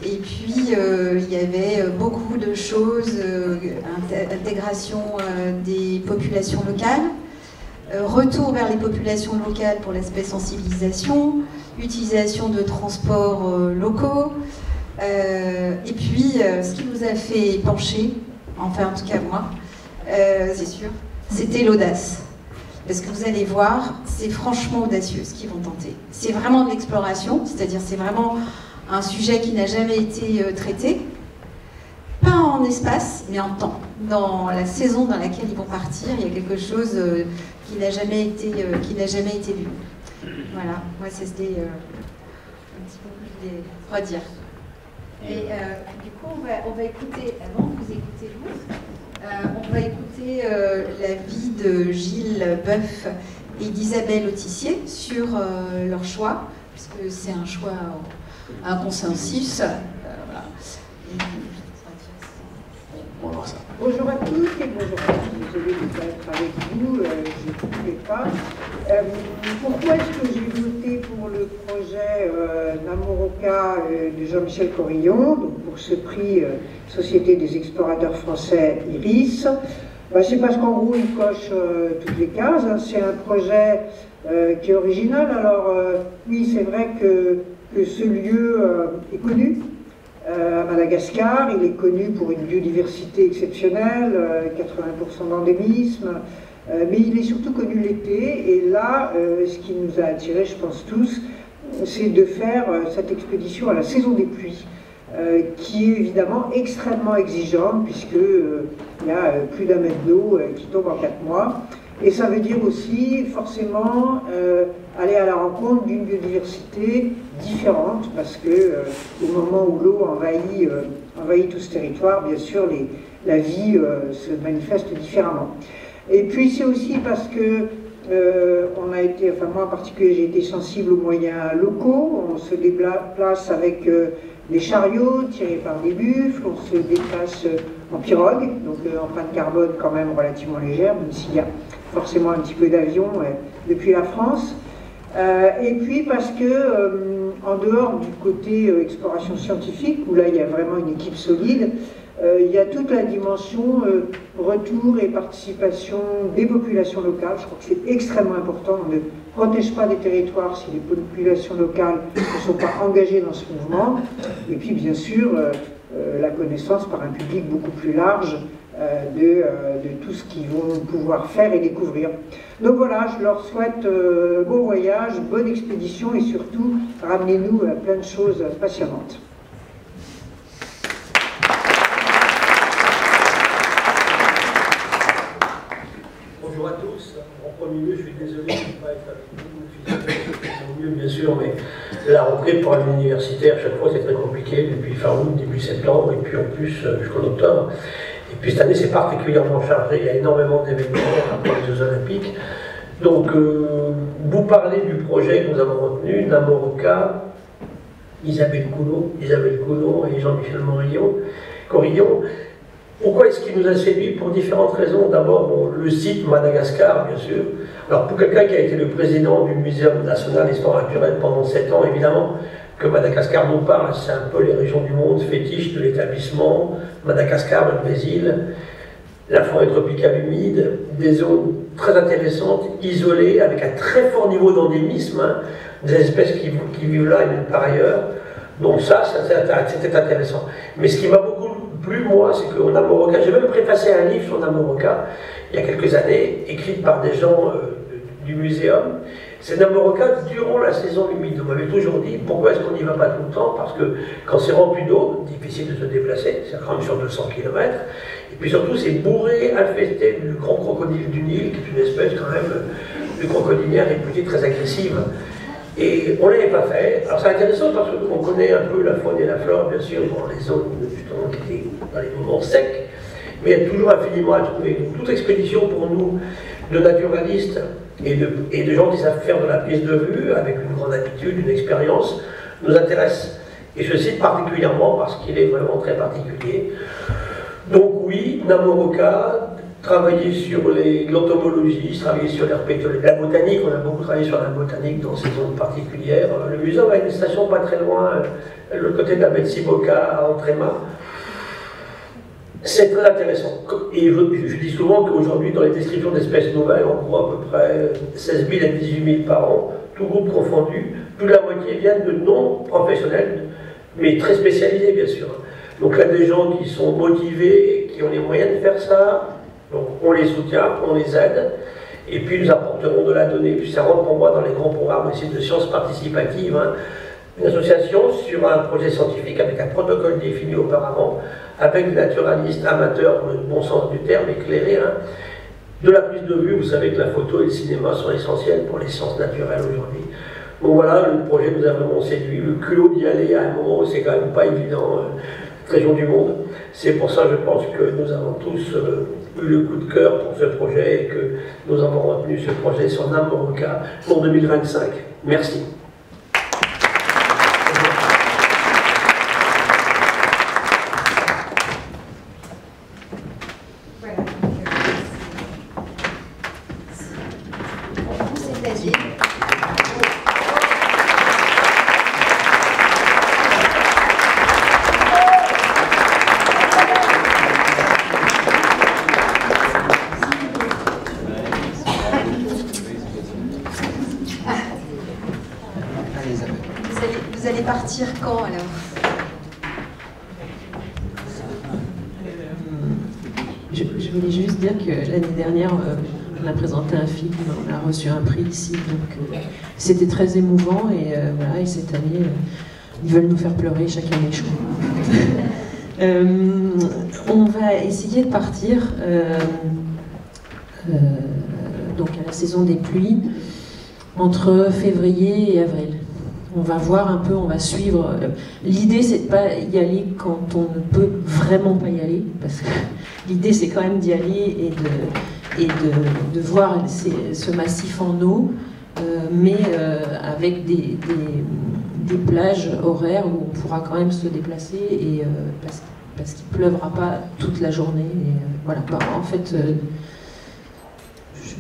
Et puis, il y avait beaucoup de choses, intégration des populations locales, retour vers les populations locales pour l'aspect sensibilisation, utilisation de transports locaux. Et puis, ce qui nous a fait pencher, enfin en tout cas moi, c'est sûr, c'était l'audace. Parce que vous allez voir, c'est franchement audacieux ce qu'ils vont tenter. C'est vraiment de l'exploration, c'est-à-dire c'est vraiment un sujet qui n'a jamais été traité, pas en espace, mais en temps. Dans la saison dans laquelle ils vont partir, il y a quelque chose qui n'a jamais été vu. Voilà, moi c'était un petit peu plus de redire. Et du coup, on va écouter, avant que vous écoutez vous, on va écouter la vie de Gilles Boeuf et d'Isabelle Autissier sur leur choix, puisque c'est un choix, un consensus. Voilà. On va voir ça. Bonjour à tous et bonjour à tous. Désolée de ne pas être avec vous, je ne pouvais pas. Pourquoi est-ce que j'ai voté pour le projet Namoroka de Jean-Michel Corillon, donc pour ce prix Société des explorateurs français IRIS? C'est parce qu'en gros il coche toutes les cases. Hein. C'est un projet qui est original. Alors oui, c'est vrai que ce lieu est connu. À Madagascar, il est connu pour une biodiversité exceptionnelle, 80% d'endémisme, mais il est surtout connu l'été. Et là, ce qui nous a attirés, je pense tous, c'est de faire cette expédition à la saison des pluies, qui est évidemment extrêmement exigeante, puisqu'il y a plus d'1 mètre d'eau qui tombe en 4 mois. Et ça veut dire aussi, forcément, aller à la rencontre d'une biodiversité différente, parce que au moment où l'eau envahit tout ce territoire, bien sûr, la vie se manifeste différemment. Et puis c'est aussi parce que on a été, enfin moi en particulier, j'ai été sensible aux moyens locaux. On se déplace avec des chariots tirés par des buffles, on se déplace en pirogue, donc empreinte carbone quand même relativement légère, même s'il y a forcément un petit peu d'avion depuis la France. Et puis parce que, en dehors du côté exploration scientifique, où là il y a vraiment une équipe solide, il y a toute la dimension retour et participation des populations locales. Je crois que c'est extrêmement important. On ne protège pas des territoires si les populations locales ne sont pas engagées dans ce mouvement. Et puis bien sûr, la connaissance par un public beaucoup plus large de tout ce qu'ils vont pouvoir faire et découvrir. Donc voilà, je leur souhaite bon voyage, bonne expédition et surtout, ramenez-nous à plein de choses passionnantes. Bonjour à tous. En premier lieu, je suis désolé de ne pas être avec vous physiquement, mieux bien sûr, mais la rentrée pour un universitaire, chaque fois c'est très compliqué, depuis fin août, début septembre, et puis en plus jusqu'en octobre. Et puis cette année c'est particulièrement chargé, il y a énormément d'événements pour les Jeux Olympiques. Donc vous parlez du projet que nous avons retenu, Namoroka, Isabelle Coulon et Jean-Michel Corillon. Pourquoi est-ce qu'il nous a séduit? Pour différentes raisons. D'abord, bon, le site Madagascar, bien sûr. Alors, pour quelqu'un qui a été le président du Muséum national d'histoire naturelle pendant 7 ans, évidemment, que Madagascar nous parle, c'est un peu les régions du monde fétiches de l'établissement. Madagascar, le Brésil, la forêt tropicale humide, des zones très intéressantes, isolées, avec un très fort niveau d'endémisme, hein, des espèces qui vivent là et même par ailleurs. Donc ça, c'était intéressant. Mais ce qui m'a beaucoup plu, moi, c'est qu'au Namoroka, j'ai même préfacé un livre sur Namoroka, il y a quelques années, écrit par des gens du muséum. C'est Namoroka durant la saison humide. On m'avait toujours dit, pourquoi est-ce qu'on n'y va pas tout le temps? Parce que quand c'est rempli d'eau, difficile de se déplacer, c'est quand même sur 200 km. Et puis surtout, c'est bourré, infesté du grand crocodile du Nil, qui est une espèce quand même de crocodilière réputée très agressive. Et on ne l'avait pas fait. Alors c'est intéressant parce qu'on connaît un peu la faune et la flore, bien sûr, dans les zones justement qui étaient dans les moments secs, mais il y a toujours infiniment à trouver. Donc toute expédition pour nous, de naturalistes et de gens qui savent faire de la prise de vue, avec une grande habitude, une expérience, nous intéresse. Et je cite particulièrement parce qu'il est vraiment très particulier. Donc oui, Namoroka, travailler sur l'entomologie, travailler sur l'herpétologie, la botanique, on a beaucoup travaillé sur la botanique dans ces zones particulières. Le muséum a une station pas très loin, le côté de la Betsiboka à Entrema. C'est très intéressant. Et je dis souvent qu'aujourd'hui, dans les descriptions d'espèces nouvelles, on voit à peu près 16 000 à 18 000 par an, tout groupe confondu. Plus de la moitié viennent de non-professionnels, mais très spécialisés, bien sûr. Donc là, des gens qui sont motivés, qui ont les moyens de faire ça. Donc on les soutient, on les aide, et puis nous apporterons de la donnée. Puis ça rentre pour moi dans les grands programmes aussi de sciences participatives, hein. Une association sur un projet scientifique avec un protocole défini auparavant, avec des naturalistes amateurs, dans le bon sens du terme, éclairés. Hein. De la prise de vue, vous savez que la photo et le cinéma sont essentiels pour les sciences naturelles aujourd'hui. Donc voilà, le projet nous a vraiment séduit, le culot d'y aller à un moment où c'est quand même pas évident, région du monde. C'est pour ça, je pense que nous avons tous eu le coup de cœur pour ce projet et que nous avons retenu ce projet sur Namoroka pour 2025. Merci. Voilà. C'est-à-dire vous allez partir quand alors? Je voulais juste dire que l'année dernière, on a présenté un film, on a reçu un prix ici, donc c'était très émouvant et voilà, et cette année, ils veulent nous faire pleurer chaque année, je crois. On va essayer de partir donc à la saison des pluies entre février et avril. On va voir un peu, on va suivre. L'idée, c'est de pas y aller quand on ne peut vraiment pas y aller, parce que l'idée, c'est quand même d'y aller et de voir ce massif en eau, mais avec des plages horaires où on pourra quand même se déplacer et parce qu'il ne pleuvra pas toute la journée. Et, voilà. Bah, en fait, je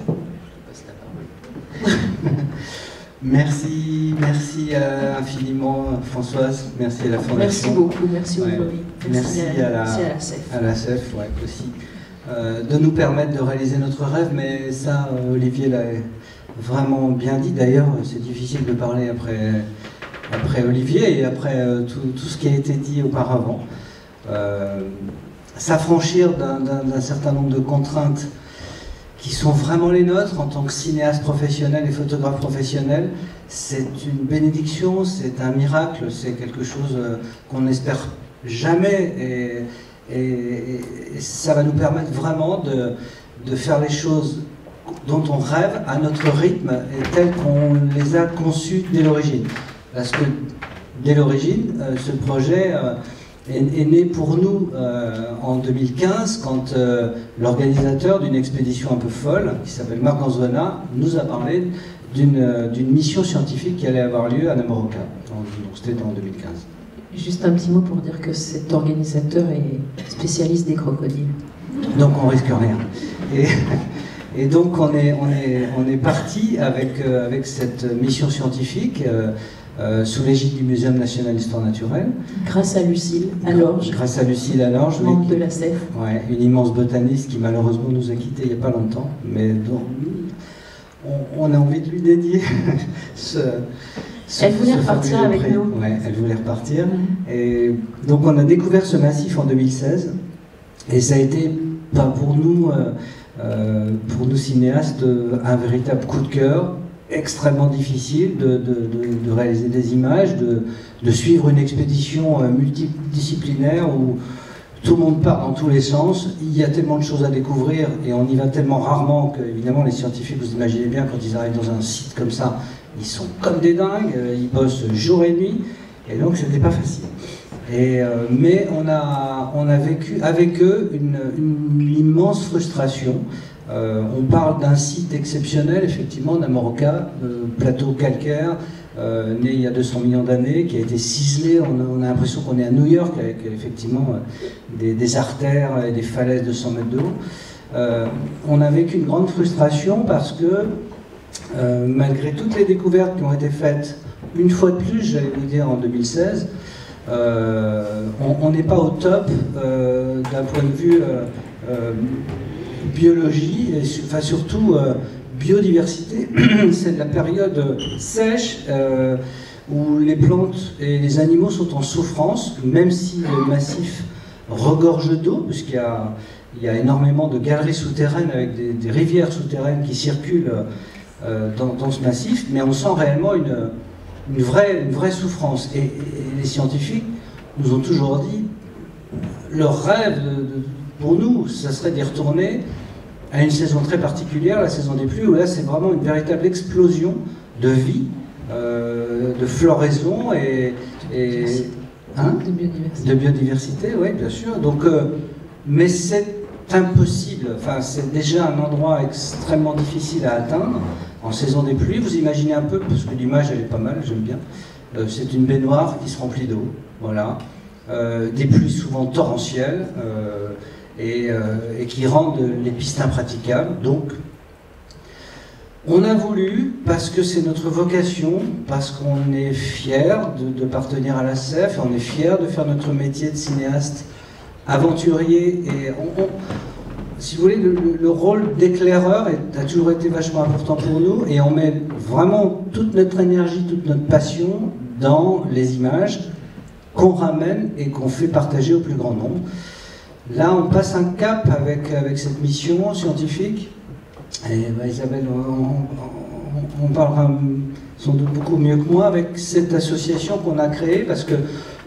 passe la parole. Merci infiniment Françoise, merci à la Fondation. Merci beaucoup, merci ouais. Olivier. Merci à la CEF ouais, aussi, de nous permettre de réaliser notre rêve, mais ça Olivier l'a vraiment bien dit. D'ailleurs c'est difficile de parler après Olivier et après tout ce qui a été dit auparavant. S'affranchir d'un certain nombre de contraintes qui sont vraiment les nôtres en tant que cinéaste professionnel et photographe professionnel, c'est une bénédiction, c'est un miracle, c'est quelque chose qu'on n'espère jamais et ça va nous permettre vraiment de faire les choses dont on rêve à notre rythme et tel qu'on les a conçues dès l'origine. Parce que dès l'origine, ce projet est né pour nous en 2015 quand l'organisateur d'une expédition un peu folle qui s'appelle Marc Anzona nous a parlé d'une mission scientifique qui allait avoir lieu à Namoroka. Donc c'était en 2015. Juste un petit mot pour dire que cet organisateur est spécialiste des crocodiles. Donc on risque rien. Et donc on est parti avec cette mission scientifique sous l'égide du Muséum national d'histoire naturelle. Grâce à Lucille Alorge. Grâce à Lucille Alorge. Membre de la CEF. Ouais, une immense botaniste qui malheureusement nous a quittés il n'y a pas longtemps. Mais dont on a envie de lui dédier elle voulait repartir avec nous. Ouais, elle voulait repartir. Et donc on a découvert ce massif en 2016. Et ça a été pour nous cinéastes un véritable coup de cœur. Extrêmement difficile de réaliser des images, de suivre une expédition multidisciplinaire où tout le monde part dans tous les sens, il y a tellement de choses à découvrir et on y va tellement rarement que, évidemment, les scientifiques, vous imaginez bien, quand ils arrivent dans un site comme ça, ils sont comme des dingues, ils bossent jour et nuit, et donc c'était pas facile. Mais on a vécu avec eux une immense frustration. On parle d'un site exceptionnel, effectivement, Namoroka, plateau calcaire, né il y a 200 millions d'années, qui a été ciselé. On a l'impression qu'on est à New York, avec effectivement des artères et des falaises de 100 mètres de haut. On a vécu une grande frustration parce que, malgré toutes les découvertes qui ont été faites, une fois de plus, j'allais vous dire, en 2016, on n'est pas au top d'un point de vue biologie, et enfin surtout biodiversité. C'est de la période sèche où les plantes et les animaux sont en souffrance, même si le massif regorge d'eau, puisqu'il y a énormément de galeries souterraines avec des rivières souterraines qui circulent dans ce massif, mais on sent réellement une vraie souffrance. Et les scientifiques nous ont toujours dit, leur rêve pour nous, ça serait d'y retourner à une saison très particulière, la saison des pluies, où là c'est vraiment une véritable explosion de vie, de floraison et de biodiversité, oui, bien sûr. Donc, mais c'est impossible. Enfin, c'est déjà un endroit extrêmement difficile à atteindre en saison des pluies. Vous imaginez un peu, parce que l'image elle est pas mal, j'aime bien. C'est une baignoire qui se remplit d'eau, voilà. Des pluies souvent torrentielles. Et qui rendent les pistes impraticables. Donc, on a voulu, parce que c'est notre vocation, parce qu'on est fiers de partenir à la CEF, on est fiers de faire notre métier de cinéaste aventurier, et si vous voulez, le rôle d'éclaireur a toujours été vachement important pour nous, et on met vraiment toute notre énergie, toute notre passion dans les images qu'on ramène et qu'on fait partager au plus grand nombre. Là, on passe un cap avec cette mission scientifique. Et Isabelle, on parlera sans doute beaucoup mieux que moi avec cette association qu'on a créée, parce que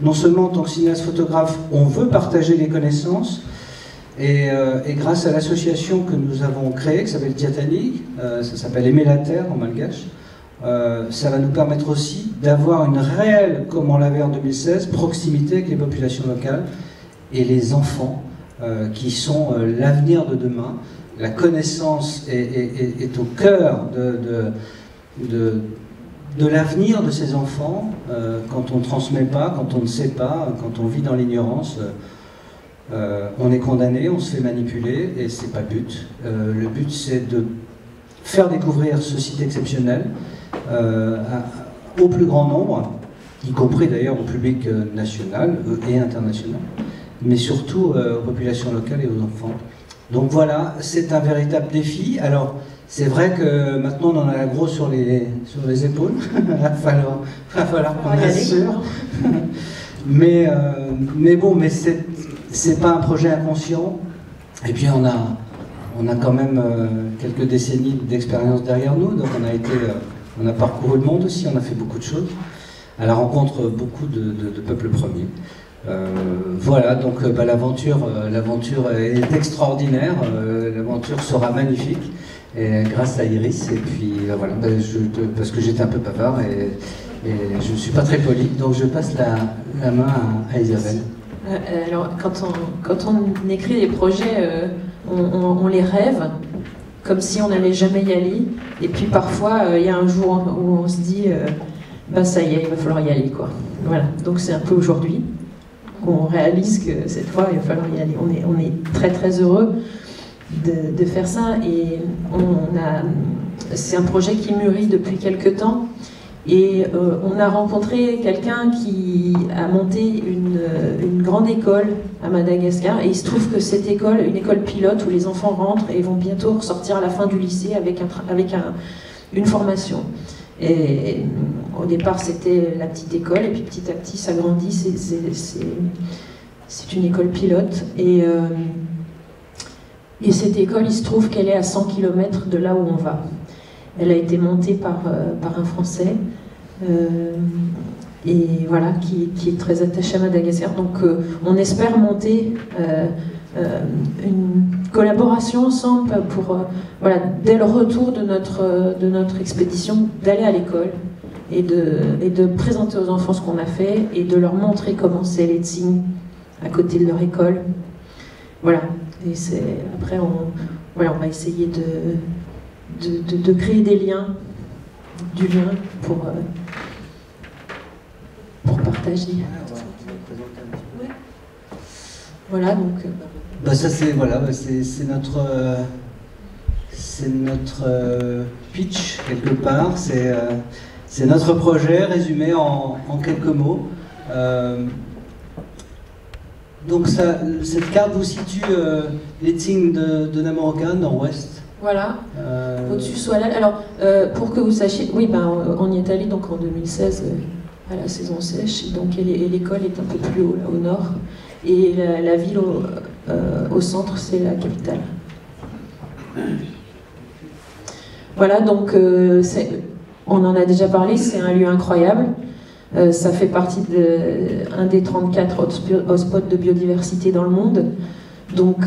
non seulement en tant que cinéaste photographe, on veut partager les connaissances, et grâce à l'association que nous avons créée, qui s'appelle Tiatanik, ça s'appelle Aimer la Terre en malgache, ça va nous permettre aussi d'avoir une réelle, comme on l'avait en 2016, proximité avec les populations locales et les enfants qui sont l'avenir de demain. la connaissance est au cœur de l'avenir de ces enfants. Quand on ne transmet pas, quand on ne sait pas, quand on vit dans l'ignorance, on est condamné, on se fait manipuler, et c'est pas le but. Le but, c'est de faire découvrir ce site exceptionnel au plus grand nombre, y compris d'ailleurs au public national et international, mais surtout aux populations locales et aux enfants. Donc voilà, c'est un véritable défi. Alors, c'est vrai que maintenant on en a gros sur les épaules, il va falloir qu'on assure. mais bon, mais c'est pas un projet inconscient. Et puis on a quand même quelques décennies d'expérience derrière nous, donc on a parcouru le monde aussi, on a fait beaucoup de choses, à la rencontre beaucoup de peuples premiers. Voilà, donc l'aventure est extraordinaire, l'aventure sera magnifique, et grâce à Iris, et puis voilà, parce que j'étais un peu bavard et je ne suis pas très poli, donc je passe la main à Isabelle. Alors, quand on écrit des projets, on les rêve, comme si on n'allait jamais y aller, et puis parfois, il y a un jour où on se dit, ça y est, il va falloir y aller, quoi. Voilà, donc c'est un peu aujourd'hui qu'on réalise que cette fois, il va falloir y aller. On est très très heureux de faire ça, et c'est un projet qui mûrit depuis quelque temps, et on a rencontré quelqu'un qui a monté une grande école à Madagascar, et il se trouve que cette école, une école pilote où les enfants rentrent et vont bientôt ressortir à la fin du lycée avec une formation. Et au départ, c'était la petite école, et puis petit à petit, ça grandit. C'est une école pilote. Et cette école, il se trouve qu'elle est à 100 km de là où on va. Elle a été montée par un Français, et voilà, qui est très attaché à Madagascar. Donc, on espère monter une collaboration ensemble pour, voilà, dès le retour de notre expédition, d'aller à l'école et de présenter aux enfants ce qu'on a fait et de leur montrer comment c'est l'Etsing à côté de leur école. Voilà. Et après, on va essayer de créer des liens, du lien pour partager. Ouais. Voilà, donc. Ça c'est notre pitch quelque part. C'est notre projet résumé en quelques mots. Donc cette carte vous situe l'Etsing de Namoroka, nord-ouest. Voilà, au-dessus Soalal. Alors, pour que vous sachiez, oui, on y est allé donc en 2016 à la saison sèche, donc, et l'école est un peu plus haut, là, au nord, et la ville au centre, c'est la capitale. Voilà, donc on en a déjà parlé, c'est un lieu incroyable. Ça fait partie d'un des 34 hotspots de biodiversité dans le monde. Donc,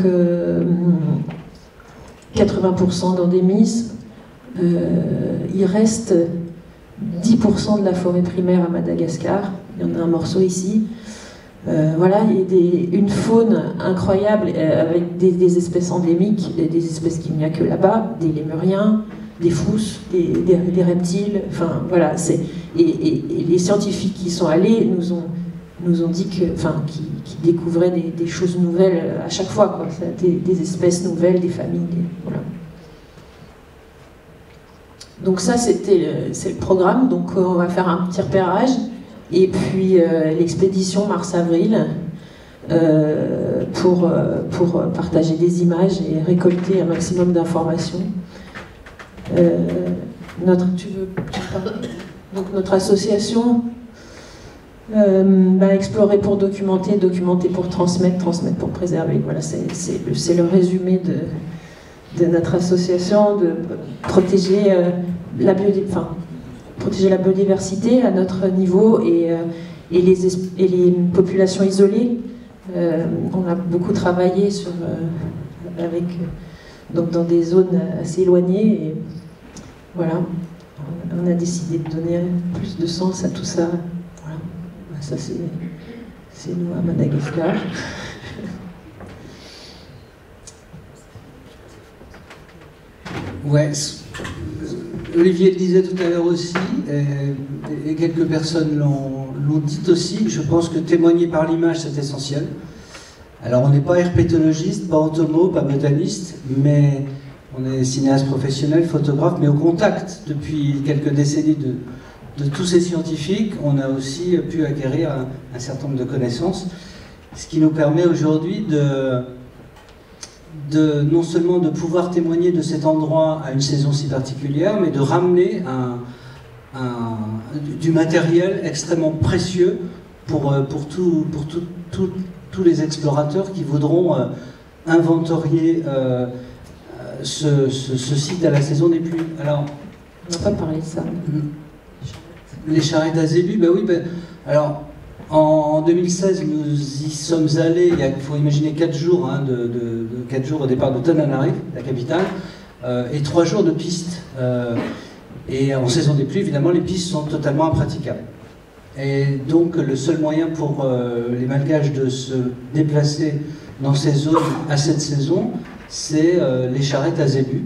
80% d'endémisme. Il reste 10% de la forêt primaire à Madagascar. Il y en a un morceau ici. Voilà, il y a une faune incroyable avec des espèces endémiques, des espèces qu'il n'y a que là-bas, des lémuriens, des fousses, des reptiles, enfin voilà, et les scientifiques qui sont allés nous ont dit qu'ils découvraient des choses nouvelles à chaque fois, quoi. Des espèces nouvelles, des familles, voilà. Donc ça, c'est le programme, donc on va faire un petit repérage, et puis l'expédition mars-avril pour partager des images et récolter un maximum d'informations. Tu veux parler ? Donc notre association explorer pour documenter, documenter pour transmettre, transmettre pour préserver. Voilà, c'est le résumé de notre association, de protéger protéger la biodiversité à notre niveau et les populations isolées. On a beaucoup travaillé dans des zones assez éloignées, et voilà, on a décidé de donner plus de sens à tout ça. Voilà. Ça c'est nous à Madagascar. Ouais, Olivier le disait tout à l'heure aussi, et quelques personnes l'ont dit aussi, je pense que témoigner par l'image, c'est essentiel. Alors on n'est pas herpétologiste, pas entomo, pas botaniste, mais on est cinéaste professionnel, photographe, mais au contact depuis quelques décennies de tous ces scientifiques, on a aussi pu acquérir un certain nombre de connaissances, ce qui nous permet aujourd'hui non seulement de pouvoir témoigner de cet endroit à une saison si particulière, mais de ramener du matériel extrêmement précieux pour tous les explorateurs qui voudront inventorier ce site à la saison des pluies. Alors, on n'a pas parlé de ça. Les charrettes à zébus, ben oui, alors en 2016, nous y sommes allés, il faut imaginer 4 jours, 4 jours au départ de Tananarive, la capitale, et 3 jours de piste. Et en saison des pluies, évidemment, les pistes sont totalement impraticables. Et donc, le seul moyen pour les Malgaches de se déplacer dans ces zones à cette saison, c'est les charrettes à zébus,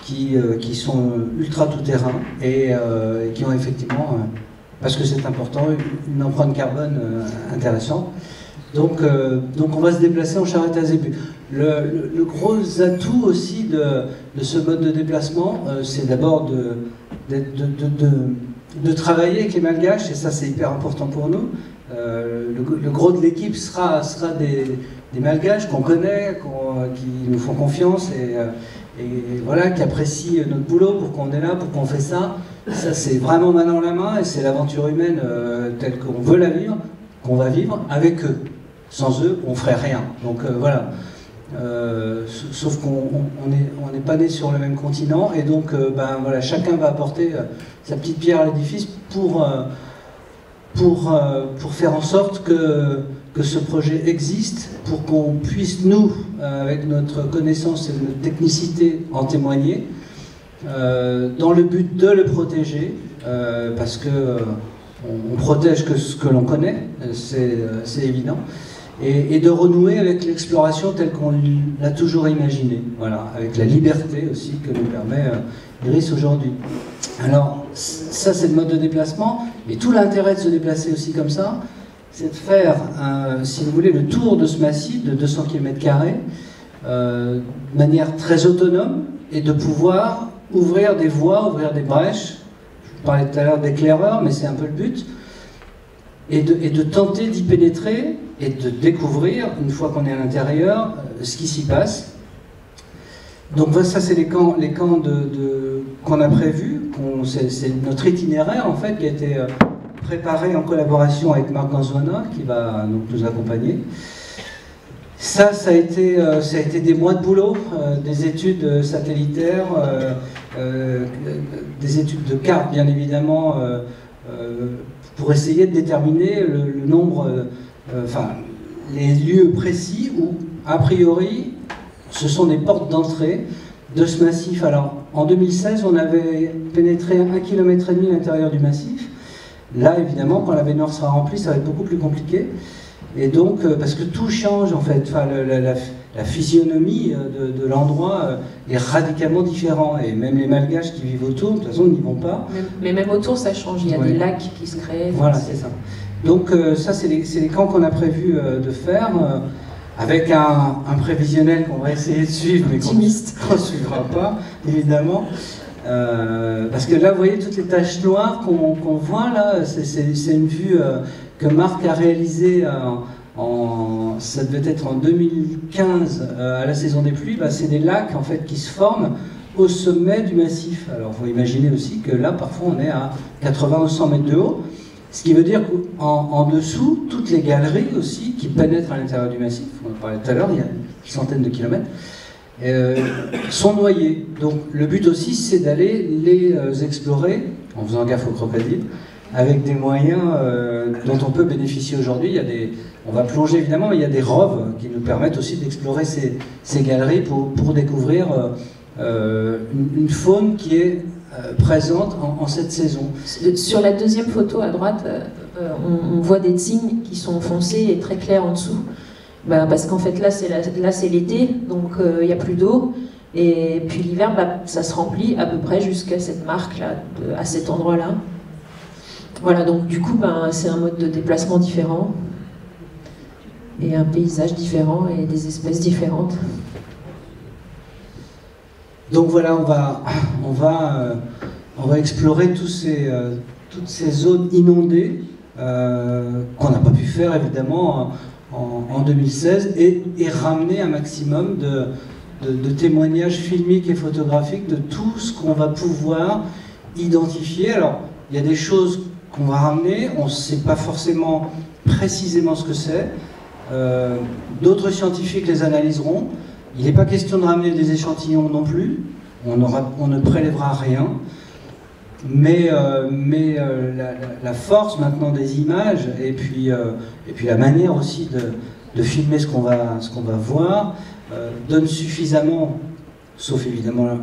qui sont ultra tout-terrain et qui ont effectivement, parce que c'est important, une empreinte carbone intéressante. Donc on va se déplacer en charrette à zébus. Le gros atout aussi de ce mode de déplacement, c'est d'abord de travailler avec les Malgaches, et ça c'est hyper important pour nous. Le gros de l'équipe sera des Malgaches qu'on connaît, qui nous font confiance et voilà, qui apprécient notre boulot pour qu'on est là, pour qu'on fait ça. Ça c'est vraiment main dans la main, et c'est l'aventure humaine telle qu'on veut la vivre, qu'on va vivre avec eux. Sans eux, on ferait rien. Donc voilà. Sauf qu'on n'est pas né sur le même continent, et donc voilà, chacun va apporter sa petite pierre à l'édifice pour faire en sorte que ce projet existe, pour qu'on puisse, nous, avec notre connaissance et notre technicité, en témoigner, dans le but de le protéger, parce que on protège que ce que l'on connaît, c'est évident, et de renouer avec l'exploration telle qu'on l'a toujours imaginée, voilà, avec la liberté aussi que nous permet Iris aujourd'hui. Alors, ça c'est le mode de déplacement, et tout l'intérêt de se déplacer aussi comme ça, c'est de faire, si vous voulez, le tour de ce massif de 200 km² de manière très autonome, et de pouvoir ouvrir des voies, ouvrir des brèches. Je vous parlais tout à l'heure d'éclaireurs, mais c'est un peu le but, et de tenter d'y pénétrer et de découvrir, une fois qu'on est à l'intérieur, ce qui s'y passe. Donc ça, c'est les camps qu'on a prévus, c'est notre itinéraire en fait qui a été préparé en collaboration avec Marc Ganzouana, qui va donc nous accompagner. Ça a été des mois de boulot, des études satellitaires, des études de cartes bien évidemment, pour essayer de déterminer le nombre, les lieux précis où, a priori, ce sont des portes d'entrée de ce massif. Alors, en 2016, on avait pénétré 1,5 km à l'intérieur du massif. Là, évidemment, quand la baignoire sera remplie, ça va être beaucoup plus compliqué. Et donc, parce que tout change, en fait. Enfin, la physionomie de l'endroit est radicalement différente. Et même les Malgaches qui vivent autour, de toute façon, n'y vont pas. Mais même autour, ça change. Il y a des lacs qui se créent. Voilà, c'est ça. Donc, ça, c'est les camps qu'on a prévu de faire. Avec un prévisionnel qu'on va essayer de suivre, mais qu'on ne suivra pas, évidemment. Parce que là, vous voyez toutes les taches noires qu'on voit là, c'est une vue que Marc a réalisée ça devait être en 2015, à la saison des pluies. C'est des lacs en fait qui se forment au sommet du massif. Alors, il faut imaginer aussi que là, parfois, on est à 80 ou 100 mètres de haut. Ce qui veut dire qu'en dessous, toutes les galeries aussi qui pénètrent à l'intérieur du massif, on en parlait tout à l'heure, il y a une centaine de kilomètres, sont noyées. Donc le but aussi, c'est d'aller les explorer, en faisant gaffe aux crocodiles, avec des moyens dont on peut bénéficier aujourd'hui. On va plonger évidemment, mais il y a des roves qui nous permettent aussi d'explorer ces galeries pour découvrir une faune qui est présente en cette saison. Sur la deuxième photo à droite, on voit des signes qui sont foncés et très clairs en dessous. Parce qu'en fait là c'est l'été, donc il n'y a plus d'eau. Et puis l'hiver, ça se remplit à peu près jusqu'à cette marque-là, à cet endroit-là. Voilà, donc du coup, c'est un mode de déplacement différent, et un paysage différent, et des espèces différentes. Donc voilà, on va explorer toutes ces zones inondées qu'on n'a pas pu faire évidemment en 2016 et ramener un maximum de témoignages filmiques et photographiques de tout ce qu'on va pouvoir identifier. Alors, il y a des choses qu'on va ramener, on ne sait pas forcément précisément ce que c'est. D'autres scientifiques les analyseront. Il n'est pas question de ramener des échantillons non plus. On ne prélèvera rien. Mais la force maintenant des images et puis la manière aussi de filmer ce qu'on va voir donne suffisamment, sauf évidemment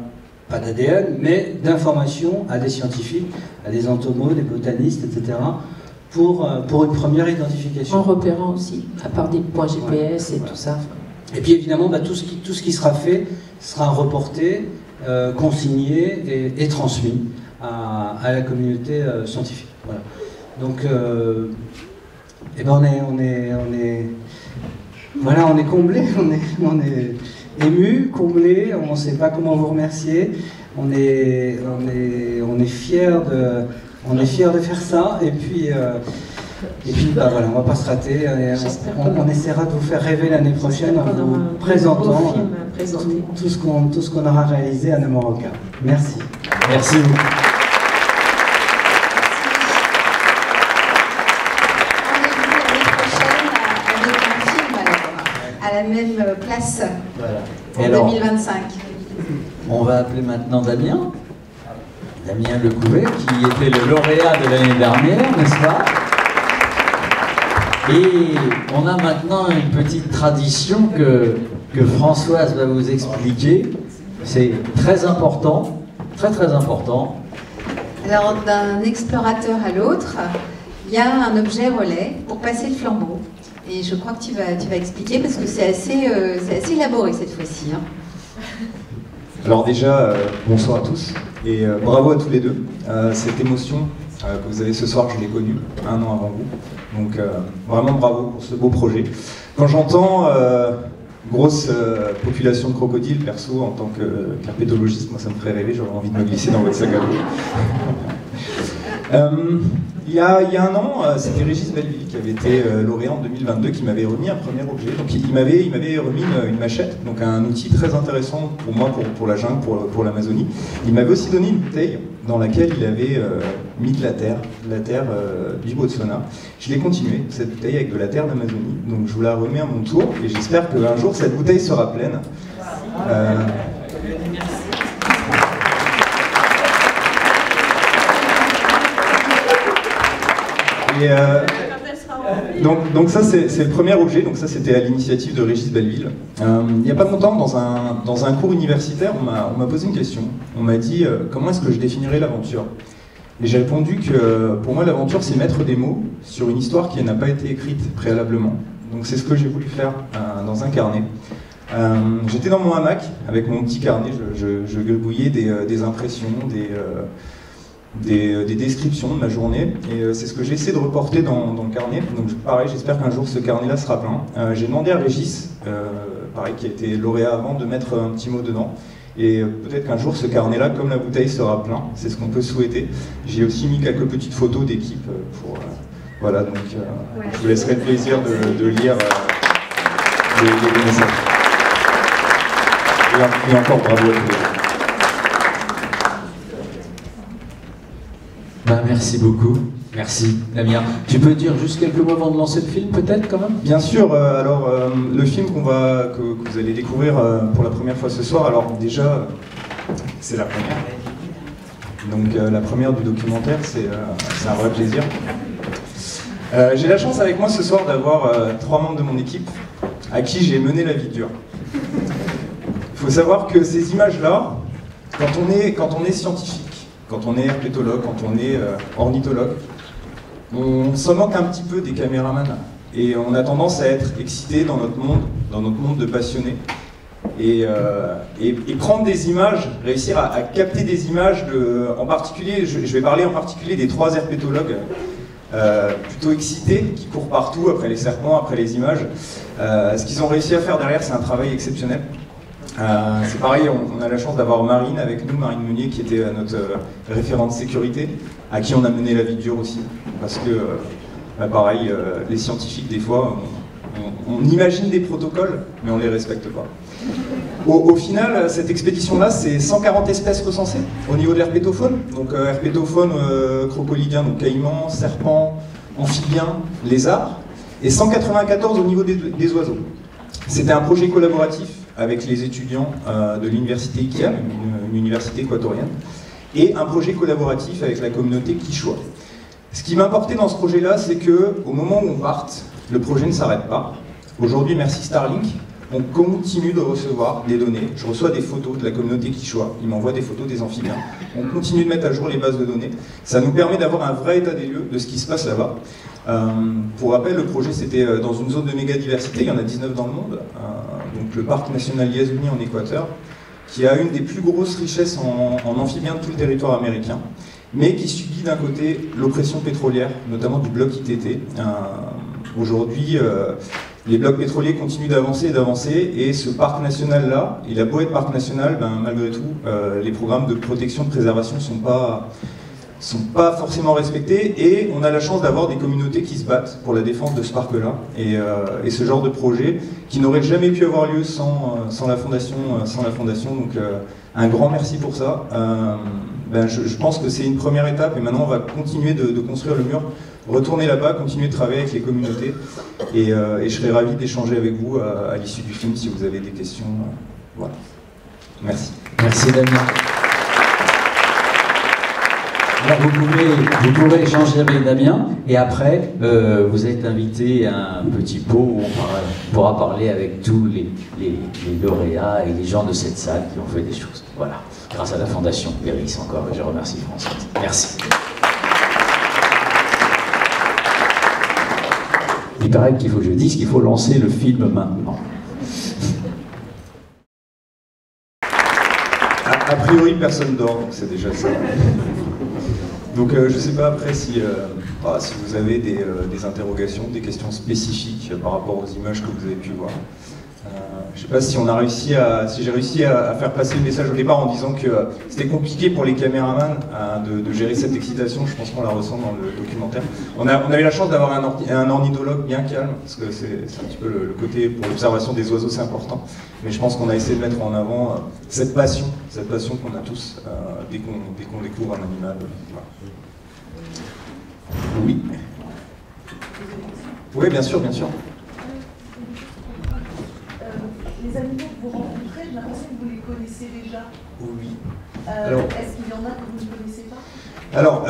pas d'ADN, mais d'informations à des scientifiques, à des entomologues, des botanistes, etc., pour une première identification. En repérant aussi, à part des points GPS et tout ça. Et puis évidemment, tout ce qui sera fait sera reporté, consigné et transmis à la communauté scientifique. Voilà. Donc, on est comblé, on est ému, comblé, on ne sait pas comment vous remercier. On est fiers de faire ça. Et puis voilà, on va pas se rater. On essaiera de vous faire rêver l'année prochaine en vous présentant tout ce qu'on aura réalisé à Namoroka. Merci. Merci beaucoup. À la même place voilà. En 2025. On va appeler maintenant Damien Lecouvet, qui était le lauréat de l'année dernière, n'est-ce pas? Et on a maintenant une petite tradition que Françoise va vous expliquer. C'est très important, très important. Alors, d'un explorateur à l'autre, il y a un objet relais pour passer le flambeau. Et je crois que tu vas expliquer parce que c'est assez élaboré cette fois-ci. Hein. Alors déjà, bonsoir à tous et bravo à tous les deux. Cette émotion que vous avez ce soir, je l'ai connue 1 an avant vous. Donc vraiment bravo pour ce beau projet. Quand j'entends grosse population de crocodiles, perso, en tant qu'herpétologiste, moi ça me ferait rêver, j'aurais envie de me glisser dans votre sac à dos. Il y a 1 an, c'était Régis Belleville qui avait été lauréat en 2022, qui m'avait remis un premier objet. Donc il m'avait remis une machette, donc un outil très intéressant pour moi, pour la jungle, pour l'Amazonie. Il m'avait aussi donné une bouteille dans laquelle il avait mis de la terre du Botswana. Je l'ai continué, cette bouteille, avec de la terre d'Amazonie. Donc je vous la remets à mon tour et j'espère qu'un jour cette bouteille sera pleine. Donc ça c'est le premier objet, donc ça c'était à l'initiative de Régis Belleville. Il n'y a pas longtemps, dans un cours universitaire, on m'a posé une question. On m'a dit comment est-ce que je définirais l'aventure. Et j'ai répondu que pour moi l'aventure c'est mettre des mots sur une histoire qui n'a pas été écrite préalablement. Donc c'est ce que j'ai voulu faire dans un carnet. J'étais dans mon hamac avec mon petit carnet, je gribouillais des impressions, des descriptions de ma journée, et c'est ce que j'ai essayé de reporter dans le carnet. Donc pareil, j'espère qu'un jour ce carnet-là sera plein. J'ai demandé à Régis, pareil, qui a été lauréat avant, de mettre un petit mot dedans. Et peut-être qu'un jour ce carnet-là, comme la bouteille, sera plein. C'est ce qu'on peut souhaiter. J'ai aussi mis quelques petites photos d'équipe pour... voilà, donc je vous laisserai le plaisir de lire les messages. Et encore bravo à tous. Merci beaucoup. Merci, Damien. Tu peux dire juste quelques mots avant de lancer le film, peut-être, quand même? Bien sûr. Alors, le film que vous allez découvrir pour la première fois ce soir, alors déjà, c'est la première. Donc, la première du documentaire, c'est un vrai plaisir. J'ai la chance avec moi ce soir d'avoir 3 membres de mon équipe à qui j'ai mené la vie dure. Il faut savoir que ces images-là, quand on est scientifique, quand on est herpétologue, quand on est ornithologue, on se moque un petit peu des caméramans et on a tendance à être excité dans notre monde de passionnés. et prendre des images, réussir à capter des images, en particulier, je vais parler en particulier des 3 herpétologues plutôt excités, qui courent partout après les serpents, après les images. Ce qu'ils ont réussi à faire derrière, c'est un travail exceptionnel. C'est pareil, on a la chance d'avoir Marine avec nous, Marine Meunier, qui était notre référente sécurité, à qui on a mené la vie dure aussi, parce que, pareil, les scientifiques, des fois, on imagine des protocoles, mais on ne les respecte pas. Au final, cette expédition-là, c'est 140 espèces recensées au niveau de l'herpétofaune. Donc herpétofaune crocodilien, donc caïmans, serpents, amphibiens, lézards, et 194 au niveau des oiseaux. C'était un projet collaboratif avec les étudiants de l'université IKEA, une université équatorienne, et un projet collaboratif avec la communauté Quichua. Ce qui m'importait dans ce projet-là, c'est qu'au moment où on parte, le projet ne s'arrête pas. Aujourd'hui, merci Starlink, on continue de recevoir des données. Je reçois des photos de la communauté Quichua, ils m'envoient des photos des amphibiens. On continue de mettre à jour les bases de données. Ça nous permet d'avoir un vrai état des lieux de ce qui se passe là-bas. Pour rappel, le projet c'était dans une zone de méga-diversité, il y en a 19 dans le monde. Donc le parc national Yasuni en Équateur, qui a une des plus grosses richesses en amphibiens de tout le territoire américain, mais qui subit d'un côté l'oppression pétrolière, notamment du bloc ITT. Aujourd'hui, les blocs pétroliers continuent d'avancer et d'avancer, et ce parc national-là, il a beau être parc national, malgré tout, les programmes de protection, de préservation ne sont pas forcément respectés, et on a la chance d'avoir des communautés qui se battent pour la défense de ce parc-là, et ce genre de projet qui n'aurait jamais pu avoir lieu sans la fondation. Donc un grand merci pour ça. Je pense que c'est une première étape, et maintenant on va continuer de construire le mur, retourner là-bas, continuer de travailler avec les communautés, et je serai ravi d'échanger avec vous à l'issue du film si vous avez des questions. Voilà. Merci. Merci Damien. Alors vous pourrez échanger avec Damien, et après vous êtes invité à un petit pot où on pourra parler avec tous les lauréats et les gens de cette salle qui ont fait des choses. Voilà, grâce à la Fondation Péris encore, et je remercie Françoise. Merci. Il paraît qu'il faut que je dise qu'il faut lancer le film maintenant. A priori, personne dort, donc c'est déjà ça. Donc je ne sais pas après si vous avez des interrogations, des questions spécifiques par rapport aux images que vous avez pu voir. Je ne sais pas si j'ai réussi à faire passer le message au départ en disant que c'était compliqué pour les caméramans de gérer cette excitation. Je pense qu'on la ressent dans le documentaire. On a eu la chance d'avoir un ornithologue bien calme, parce que c'est un petit peu le côté pour l'observation des oiseaux, c'est important. Mais je pense qu'on a essayé de mettre en avant cette passion qu'on a tous dès qu'on découvre un animal. Voilà. Oui. Oui, bien sûr, bien sûr. Les animaux que vous rencontrez, j'ai l'impression que vous les connaissez déjà. Oui. Est-ce qu'il y en a que vous ne connaissez pas? Alors,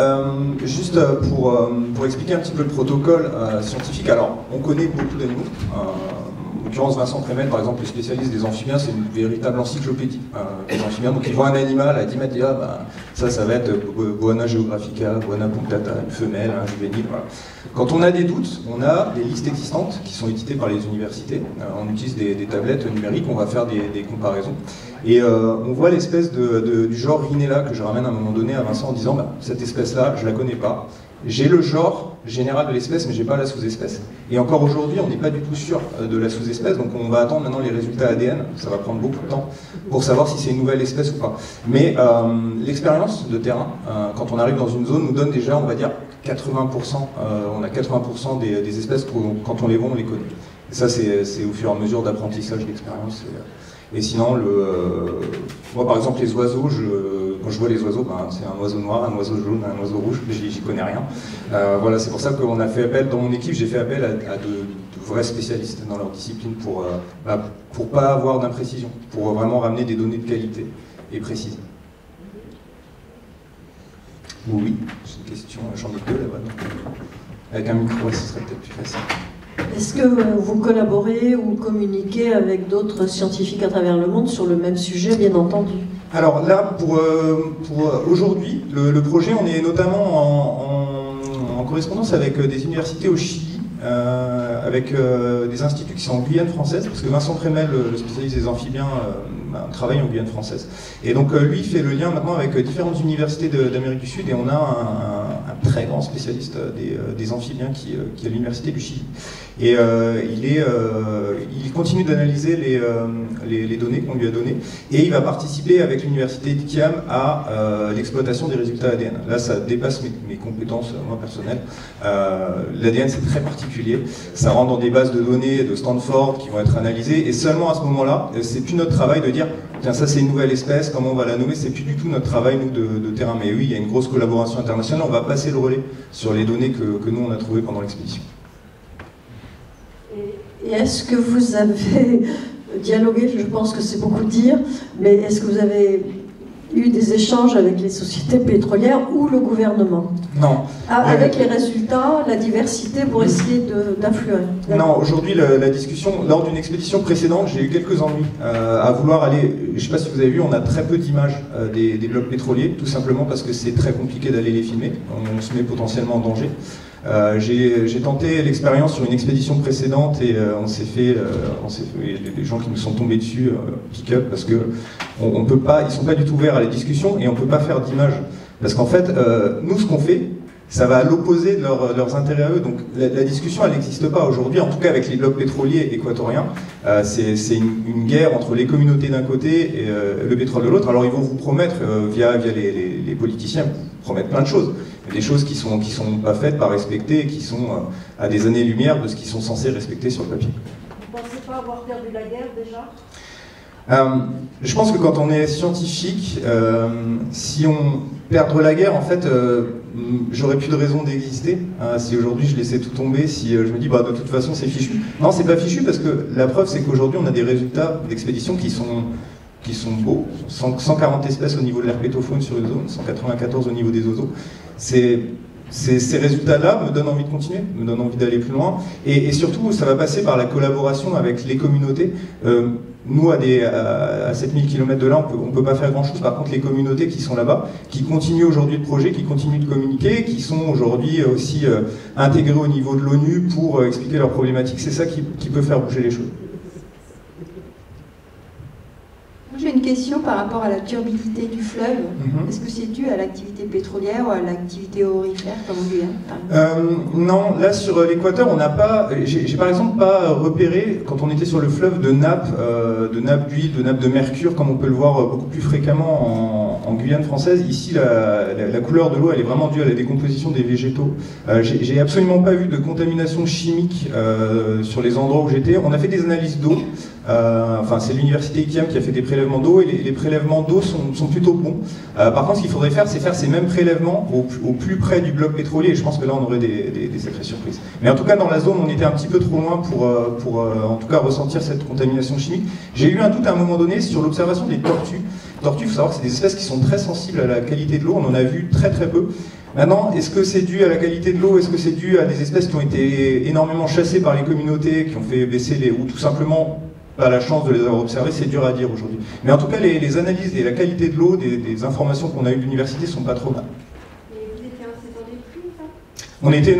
juste pour expliquer un petit peu le protocole scientifique, alors on connaît beaucoup d'animaux. En l'occurrence, Vincent Prémel, par exemple, le spécialiste des amphibiens, c'est une véritable encyclopédie des amphibiens. Donc il voit un animal à 10 mètres, il dit ça va être Bouana geographica, Bouana punctata, une femelle, un juvénile. Voilà. Quand on a des doutes, on a des listes existantes qui sont éditées par les universités. On utilise des tablettes numériques, on va faire des comparaisons. Et on voit l'espèce du genre Rhinella que je ramène à un moment donné à Vincent en disant cette espèce-là, je la connais pas. J'ai le genre général de l'espèce, mais j'ai pas la sous-espèce. Et encore aujourd'hui, on n'est pas du tout sûr de la sous-espèce, donc on va attendre maintenant les résultats ADN, ça va prendre beaucoup de temps, pour savoir si c'est une nouvelle espèce ou pas. Mais l'expérience de terrain, quand on arrive dans une zone, nous donne déjà, on va dire, 80%, on a 80% des espèces, quand on les voit, on les connaît. Et ça, c'est au fur et à mesure d'apprentissage d'expérience. Et sinon, moi par exemple, les oiseaux, quand je vois les oiseaux, c'est un oiseau noir, un oiseau jaune, un oiseau rouge, j'y connais rien. Voilà, c'est pour ça qu'on a fait appel, dans mon équipe, j'ai fait appel à de vrais spécialistes dans leur discipline pour pas avoir d'imprécision, pour vraiment ramener des données de qualité et précises. Oui, c'est une question, j'en ai deux là-bas. Avec un micro, ce serait peut-être plus facile. Est-ce que vous collaborez ou communiquez avec d'autres scientifiques à travers le monde sur le même sujet, bien entendu? Alors là, pour aujourd'hui, le projet, on est notamment en correspondance avec des universités au Chili, avec des instituts qui sont en Guyane française, parce que Vincent Prémel, le spécialiste des amphibiens, travaille en Guyane française. Et donc lui il fait le lien maintenant avec différentes universités d'Amérique du Sud, et on a un très grand spécialiste des amphibiens qui est à l'université du Chili. Et il continue d'analyser les données qu'on lui a données, et il va participer avec l'université d'ICAM à l'exploitation des résultats ADN. Là, ça dépasse mes compétences, moi, personnelles. L'ADN, c'est très particulier. Ça rentre dans des bases de données de Stanford qui vont être analysées, et seulement à ce moment-là, c'est plus notre travail de dire tiens, ça c'est une nouvelle espèce, comment on va la nommer, c'est plus du tout notre travail, nous, de terrain. Mais oui, il y a une grosse collaboration internationale, on va passer le relais sur les données que nous, on a trouvées pendant l'expédition. Et est-ce que vous avez dialogué, je pense que c'est beaucoup dire, mais est-ce que vous avez eu des échanges avec les sociétés pétrolières ou le gouvernement? Non. Avec les résultats, la diversité pour essayer d'influer? Non, aujourd'hui, la discussion, lors d'une expédition précédente, j'ai eu quelques ennuis à vouloir aller, je ne sais pas si vous avez vu, on a très peu d'images des blocs pétroliers, tout simplement parce que c'est très compliqué d'aller les filmer, on se met potentiellement en danger. J'ai tenté l'expérience sur une expédition précédente et on s'est fait des gens qui nous sont tombés dessus, pick-up, parce que on peut pas, ils sont pas du tout ouverts à la discussion et on peut pas faire d'image, parce qu'en fait, nous, ce qu'on fait, ça va à l'opposé de leurs intérêts à eux. Donc la discussion, elle n'existe pas aujourd'hui, en tout cas avec les blocs pétroliers équatoriens. C'est une guerre entre les communautés d'un côté et le pétrole de l'autre. Alors ils vont vous promettre, via les politiciens, vous promettent plein de choses. Des choses qui sont pas faites, pas respectées, et qui sont à des années-lumière de ce qu'ils sont censés respecter sur le papier. Vous ne pensez pas avoir perdu la guerre déjà ? Je pense que quand on est scientifique, si on perd la guerre, en fait, j'aurais plus de raison d'exister. Si aujourd'hui je laissais tout tomber, si je me dis bah de toute façon c'est fichu. Non, c'est pas fichu, parce que la preuve c'est qu'aujourd'hui on a des résultats d'expédition qui sont beaux. 140 espèces au niveau de l'herpétofaune sur une zone, 194 au niveau des oiseaux. Ces résultats-là me donnent envie de continuer, me donnent envie d'aller plus loin. Et surtout, ça va passer par la collaboration avec les communautés. Nous, à 7000 km de là, on ne peut pas faire grand-chose. Par contre, les communautés qui sont là-bas, qui continuent aujourd'hui le projet, qui continuent de communiquer, qui sont aujourd'hui aussi intégrés au niveau de l'ONU pour expliquer leurs problématiques, c'est ça qui peut faire bouger les choses. J'ai une question par rapport à la turbidité du fleuve. Est-ce que c'est dû à l'activité pétrolière ou à l'activité aurifère comme en Guyane? Non, là sur l'équateur, on n'a pas. J'ai par exemple pas repéré, quand on était sur le fleuve, de nappes d'huile, de nappes de mercure, comme on peut le voir beaucoup plus fréquemment en Guyane française. Ici, la couleur de l'eau, elle est vraiment due à la décomposition des végétaux. J'ai absolument pas vu de contamination chimique sur les endroits où j'étais. On a fait des analyses d'eau. Enfin, c'est l'université ICAM qui a fait des prélèvements d'eau, et les prélèvements d'eau sont plutôt bons. Par contre, ce qu'il faudrait faire, c'est faire ces mêmes prélèvements au plus près du bloc pétrolier, et je pense que là on aurait des sacrées surprises. Mais en tout cas, dans la zone, on était un petit peu trop loin pour en tout cas ressentir cette contamination chimique. J'ai eu un doute à un moment donné sur l'observation des tortues. Les tortues, il faut savoir que c'est des espèces qui sont très sensibles à la qualité de l'eau, on en a vu très très peu. Maintenant, est-ce que c'est dû à la qualité de l'eau? Est-ce que c'est dû à des espèces qui ont été énormément chassées par les communautés, qui ont fait baisser ou tout simplement pas la chance de les avoir observés? C'est dur à dire aujourd'hui. Mais en tout cas, les analyses et la qualité de l'eau, des informations qu'on a eues de l'université sont pas trop mal. Et vous étiez en saison des pluies, ça? On était...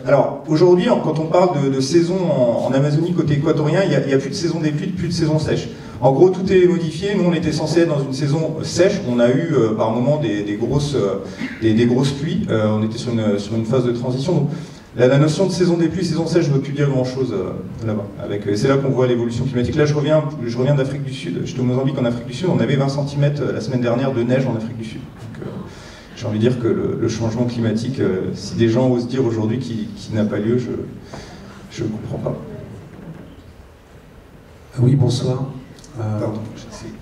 alors, aujourd'hui, quand on parle de saison en Amazonie côté équatorien, il n'y a plus de saison des pluies, plus de saison sèche. En gros, tout est modifié. Nous, on était censé être dans une saison sèche. On a eu, par moments, des grosses pluies. On était sur une phase de transition. Donc, la notion de saison des pluies, saison sèche, je ne veux plus dire grand-chose là-bas. C'est là qu'on voit l'évolution climatique. Là, je reviens d'Afrique du Sud. J'étais au Mozambique en Afrique du Sud. On avait 20 cm la semaine dernière de neige en Afrique du Sud. Donc, j'ai envie de dire que le changement climatique, si des gens osent dire aujourd'hui qu'il n'a pas lieu, je ne comprends pas. Oui, bonsoir. Pardon, j'essaie.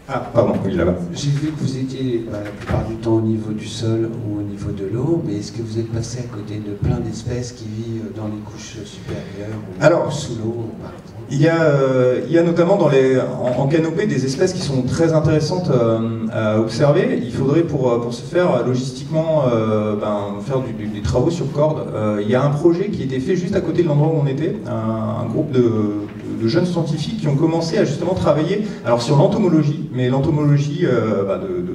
Ah, pardon, oui, là-bas. J'ai vu que vous étiez la plupart du temps au niveau du sol ou au niveau de l'eau, mais est-ce que vous êtes passé à côté de plein d'espèces qui vivent dans les couches supérieures ou sous l'eau, par exemple? Il y a notamment en canopée des espèces qui sont très intéressantes à observer. Il faudrait pour ce faire logistiquement faire des travaux sur corde. Il y a un projet qui a été fait juste à côté de l'endroit où on était, un groupe de de jeunes scientifiques qui ont commencé à justement travailler alors sur l'entomologie, mais l'entomologie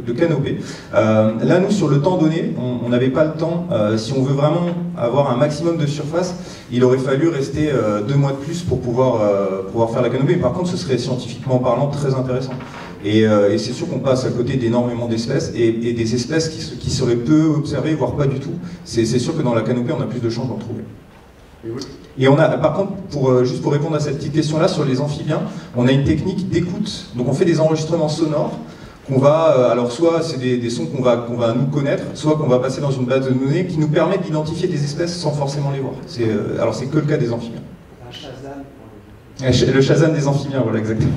de canopée. Là, nous, sur le temps donné, on n'avait pas le temps. Si on veut vraiment avoir un maximum de surface, il aurait fallu rester 2 mois de plus pour pouvoir faire la canopée. Mais par contre, ce serait scientifiquement parlant très intéressant. Et c'est sûr qu'on passe à côté d'énormément d'espèces et des espèces qui seraient peu observées, voire pas du tout. C'est sûr que dans la canopée, on a plus de chances d'en trouver. Et on a, par contre, juste pour répondre à cette petite question-là, sur les amphibiens, on a une technique d'écoute. Donc on fait des enregistrements sonores qu'on va, alors soit c'est des sons qu'on va nous connaître, soit qu'on va passer dans une base de données qui nous permet d'identifier des espèces sans forcément les voir. Alors c'est que le cas des amphibiens. Un Shazam. Le Shazam des amphibiens, voilà, exactement.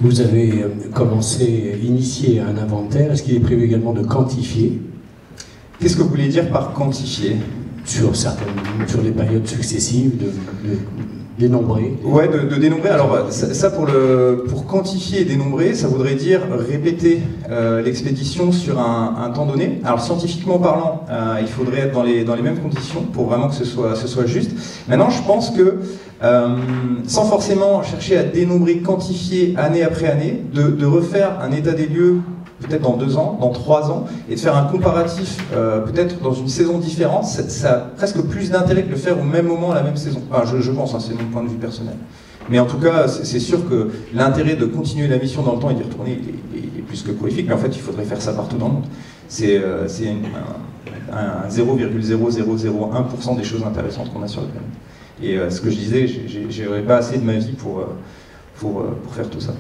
Vous avez initié un inventaire. Est-ce qu'il est prévu également de quantifier? Qu'est-ce que vous voulez dire par quantifier? Sur des périodes successives, de dénombrer. Ouais, de dénombrer. Alors ça pour quantifier et dénombrer, ça voudrait dire répéter l'expédition sur un temps donné. Alors scientifiquement parlant, il faudrait être dans les mêmes conditions pour vraiment que ce soit juste. Maintenant, je pense que sans forcément chercher à dénombrer, quantifier année après année, de refaire un état des lieux peut-être dans 2 ans, dans 3 ans, et de faire un comparatif peut-être dans une saison différente, ça a presque plus d'intérêt que de le faire au même moment, à la même saison. Enfin, je pense, c'est mon point de vue personnel. Mais en tout cas, c'est sûr que l'intérêt de continuer la mission dans le temps et d'y retourner est plus que prolifique, mais en fait, il faudrait faire ça partout dans le monde. C'est un 0,0001% des choses intéressantes qu'on a sur la planète. Et ce que je disais, j'aurais pas assez de ma vie pour faire tout ça.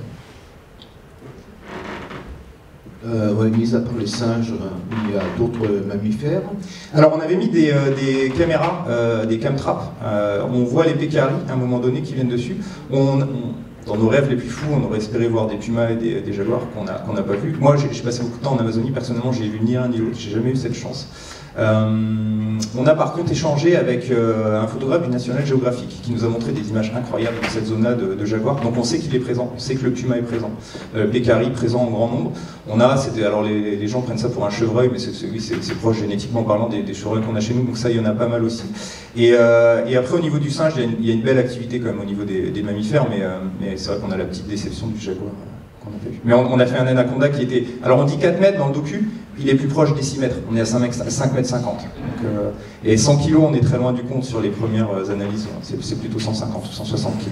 Mis à part les singes, il y a d'autres mammifères. Alors on avait mis des caméras, des camtraps. On voit les pécaris à un moment donné qui viennent dessus. Dans nos rêves les plus fous, on aurait espéré voir des pumas et des jaguars qu'on n'a pas vus. Moi j'ai passé beaucoup de temps en Amazonie, personnellement j'ai vu ni l'un ni l'autre, j'ai jamais eu cette chance. On a par contre échangé avec un photographe du National Geographic qui nous a montré des images incroyables de cette zone-là de jaguar. Donc on sait qu'il est présent, on sait que le puma est présent, pécari présent en grand nombre. Alors les gens prennent ça pour un chevreuil, mais c'est proche génétiquement parlant des chevreuils qu'on a chez nous, donc ça il y en a pas mal aussi. Et après au niveau du singe, il y a une belle activité quand même au niveau des mammifères, mais c'est vrai qu'on a la petite déception du jaguar qu'on a vu. Mais on a fait un anaconda qui était, alors on dit 4 mètres dans le docu, il est plus proche des 6 mètres, on est à 5 mètres 50. Donc, et 100 kg, on est très loin du compte sur les premières analyses, c'est plutôt 150 ou 160 kg.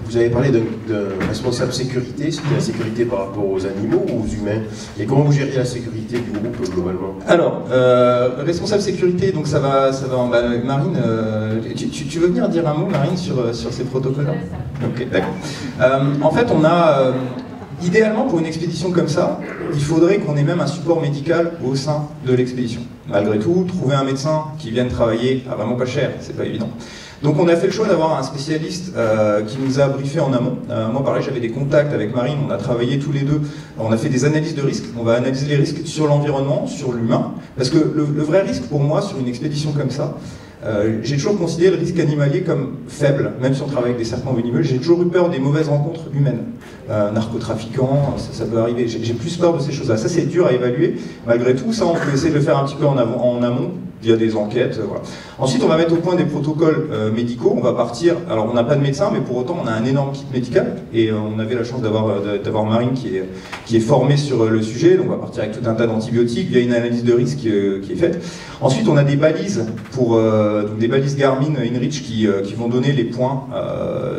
Vous avez parlé de responsable sécurité, c'était la sécurité par rapport aux animaux ou aux humains? Et comment vous gérez la sécurité du groupe globalement? Alors, responsable sécurité, donc ça va Marine, tu veux venir dire un mot, Marine, sur ces protocoles-là? Ok, d'accord. En fait, on a... idéalement, pour une expédition comme ça, il faudrait qu'on ait même un support médical au sein de l'expédition. Malgré tout, trouver un médecin qui vienne travailler à vraiment pas cher, c'est pas évident. Donc on a fait le choix d'avoir un spécialiste qui nous a briefé en amont. Moi pareil, j'avais des contacts avec Marine, on a travaillé tous les deux, on a fait des analyses de risques, on va analyser les risques sur l'environnement, sur l'humain, parce que le vrai risque pour moi sur une expédition comme ça, j'ai toujours considéré le risque animalier comme faible, même si on travaille avec des serpents venimeux. J'ai toujours eu peur des mauvaises rencontres humaines, narcotrafiquants, ça peut arriver. J'ai plus peur de ces choses-là. Ça, c'est dur à évaluer. Malgré tout, ça, on peut essayer de le faire un petit peu en amont, via des enquêtes. Voilà. Ensuite, on va mettre au point des protocoles médicaux. On va partir. Alors, on n'a pas de médecin, mais pour autant, on a un énorme kit médical. Et on avait la chance d'avoir Marine qui est formée sur le sujet. Donc, on va partir avec tout un tas d'antibiotiques. Il y a une analyse de risque qui est faite. Ensuite, on a des balises donc des balises Garmin InReach qui vont donner les points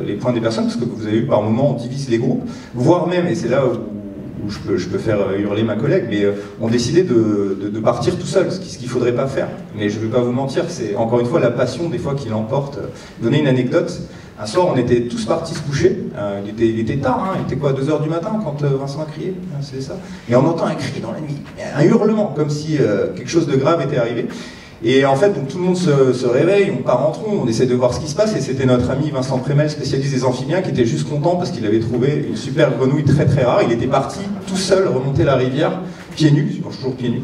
des personnes, parce que vous avez vu par moment on divise les groupes, voire même, et c'est là où je peux faire hurler ma collègue, mais on décidait de partir tout seul, ce qu'il ne faudrait pas faire. Mais je ne vais pas vous mentir, c'est encore une fois la passion des fois qui l'emporte. Donner une anecdote, un soir on était tous partis se coucher, il était tard, il était quoi, 2 h du matin quand Vincent a crié, c'est ça, et on entend un cri dans la nuit, un hurlement, comme si quelque chose de grave était arrivé. Et en fait, donc, tout le monde se réveille, on part en tronc, on essaie de voir ce qui se passe, et c'était notre ami Vincent Prémel, spécialiste des amphibiens, qui était juste content parce qu'il avait trouvé une super grenouille très très rare. Il était parti tout seul remonter la rivière, pieds nus, je mange toujours pieds nus,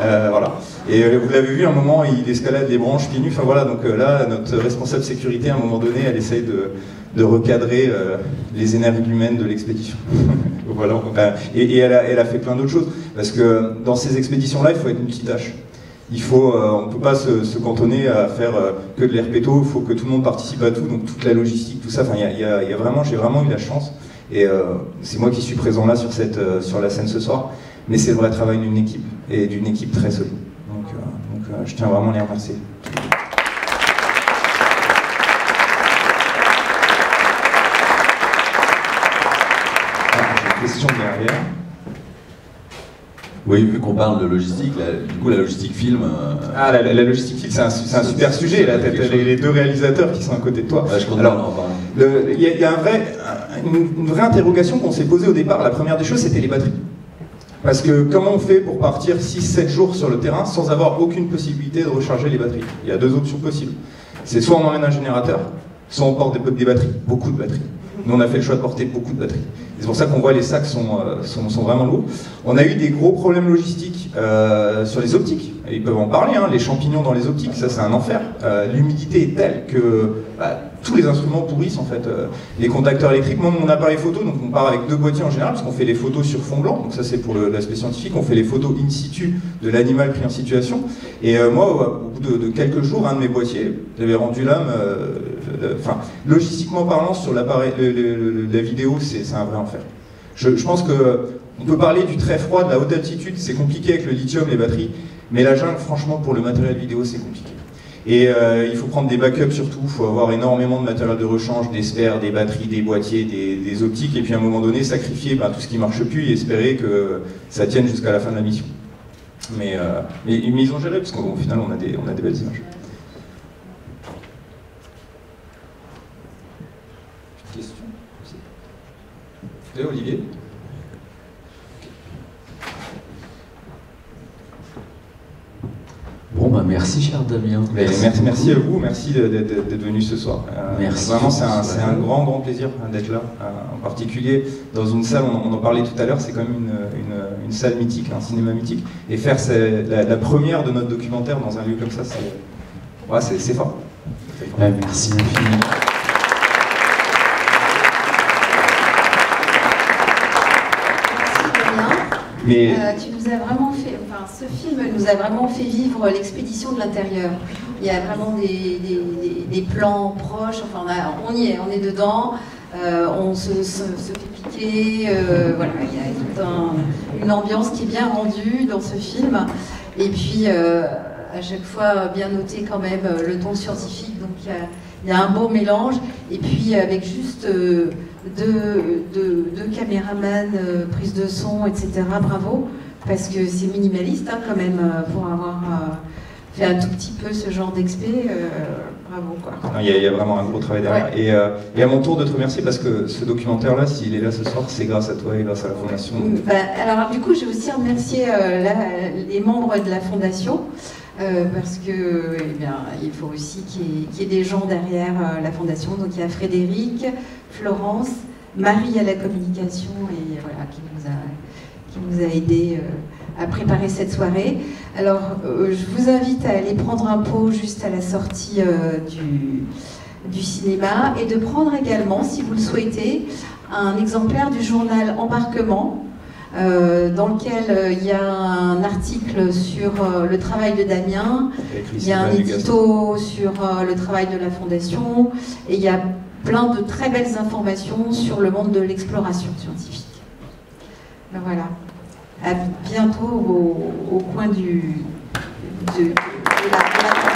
voilà. Et vous l'avez vu, à un moment, il escalade les branches pieds nus, enfin voilà, donc là, notre responsable sécurité, à un moment donné, elle essaye de recadrer les énergumènes de l'expédition. Voilà. Et elle a fait plein d'autres choses, parce que dans ces expéditions-là, il faut être multitâche. on ne peut pas se cantonner à faire que de l'RPTO, il faut que tout le monde participe à tout, donc toute la logistique, tout ça. Enfin, j'ai vraiment eu la chance, et c'est moi qui suis présent là sur la scène ce soir, mais c'est le vrai travail d'une équipe, et d'une équipe très solide. Donc je tiens vraiment à les remercier. Question derrière. Oui, vu qu'on parle de logistique, du coup la logistique film... Ah, la logistique film, c'est un super sujet, là, les deux réalisateurs qui sont à côté de toi. Ouais, je compte alors, il y a une vraie interrogation qu'on s'est posée au départ. La première des choses, c'était les batteries. Parce que comment on fait pour partir 6-7 jours sur le terrain sans avoir aucune possibilité de recharger les batteries? Il y a deux options possibles. C'est soit on emmène un générateur, soit on porte des batteries, beaucoup de batteries. Nous, on a fait le choix de porter beaucoup de batteries. C'est pour ça qu'on voit les sacs sont vraiment lourds. On a eu des gros problèmes logistiques sur les optiques. Ils peuvent en parler, hein, les champignons dans les optiques, ça c'est un enfer. L'humidité est telle que tous les instruments pourrissent en fait. Les contacteurs électriques, moi mon appareil photo, donc on part avec 2 boîtiers en général, parce qu'on fait les photos sur fond blanc, donc ça c'est pour l'aspect scientifique, on fait les photos in situ de l'animal pris en situation. Et moi, au bout de quelques jours, un de mes boîtiers, j'avais rendu l'âme, logistiquement parlant, sur l'appareil, la vidéo, c'est un vrai enfer. Je pense qu'on peut parler du très froid, de la haute altitude, c'est compliqué avec le lithium, les batteries, mais la jungle, franchement, pour le matériel vidéo, c'est compliqué. Et il faut prendre des backups surtout, il faut avoir énormément de matériel de rechange, des spares, des batteries, des boîtiers, des optiques, et puis à un moment donné, sacrifier tout ce qui ne marche plus et espérer que ça tienne jusqu'à la fin de la mission. Mais ils ont géré, parce qu'au final, on a des belles images. Question? Olivier? Bon, bah merci cher Damien. Merci à vous, merci d'être venu ce soir. Merci. Vraiment, c'est un grand plaisir d'être là. En particulier dans une salle, on en parlait tout à l'heure, c'est quand même une salle mythique, un cinéma mythique. Et faire la première de notre documentaire dans un lieu comme ça, c'est fort. Ouais, merci infiniment. Mais tu nous as vraiment fait, ce film nous a vraiment fait vivre l'expédition de l'intérieur. Il y a vraiment des plans proches, on y est, on est dedans, on se fait piquer, voilà, il y a toute une ambiance qui est bien rendue dans ce film. Et puis, à chaque fois, bien noté quand même le ton scientifique, donc il y a un beau mélange. Et puis, avec juste deux caméramans, prise de son, etc. Bravo, parce que c'est minimaliste quand même pour avoir fait un tout petit peu ce genre d'expé. Bravo quoi. Il y a vraiment un gros travail derrière. Ouais. Et à mon tour de te remercier parce que ce documentaire-là, s'il est là ce soir, c'est grâce à toi et grâce à la Fondation. Alors du coup, j'ai aussi remercié les membres de la Fondation. Parce que il faut aussi qu'il y ait des gens derrière la Fondation. Donc il y a Frédéric, Florence, Marie à la communication et voilà, qui nous a aidés à préparer cette soirée. Alors je vous invite à aller prendre un pot juste à la sortie du cinéma et de prendre également, si vous le souhaitez, un exemplaire du journal Embarquement, dans lequel il y a un article sur le travail de Damien, il y a un édito sur le travail de la Fondation, et il y a plein de très belles informations sur le monde de l'exploration scientifique. Ben voilà, à bientôt au coin de la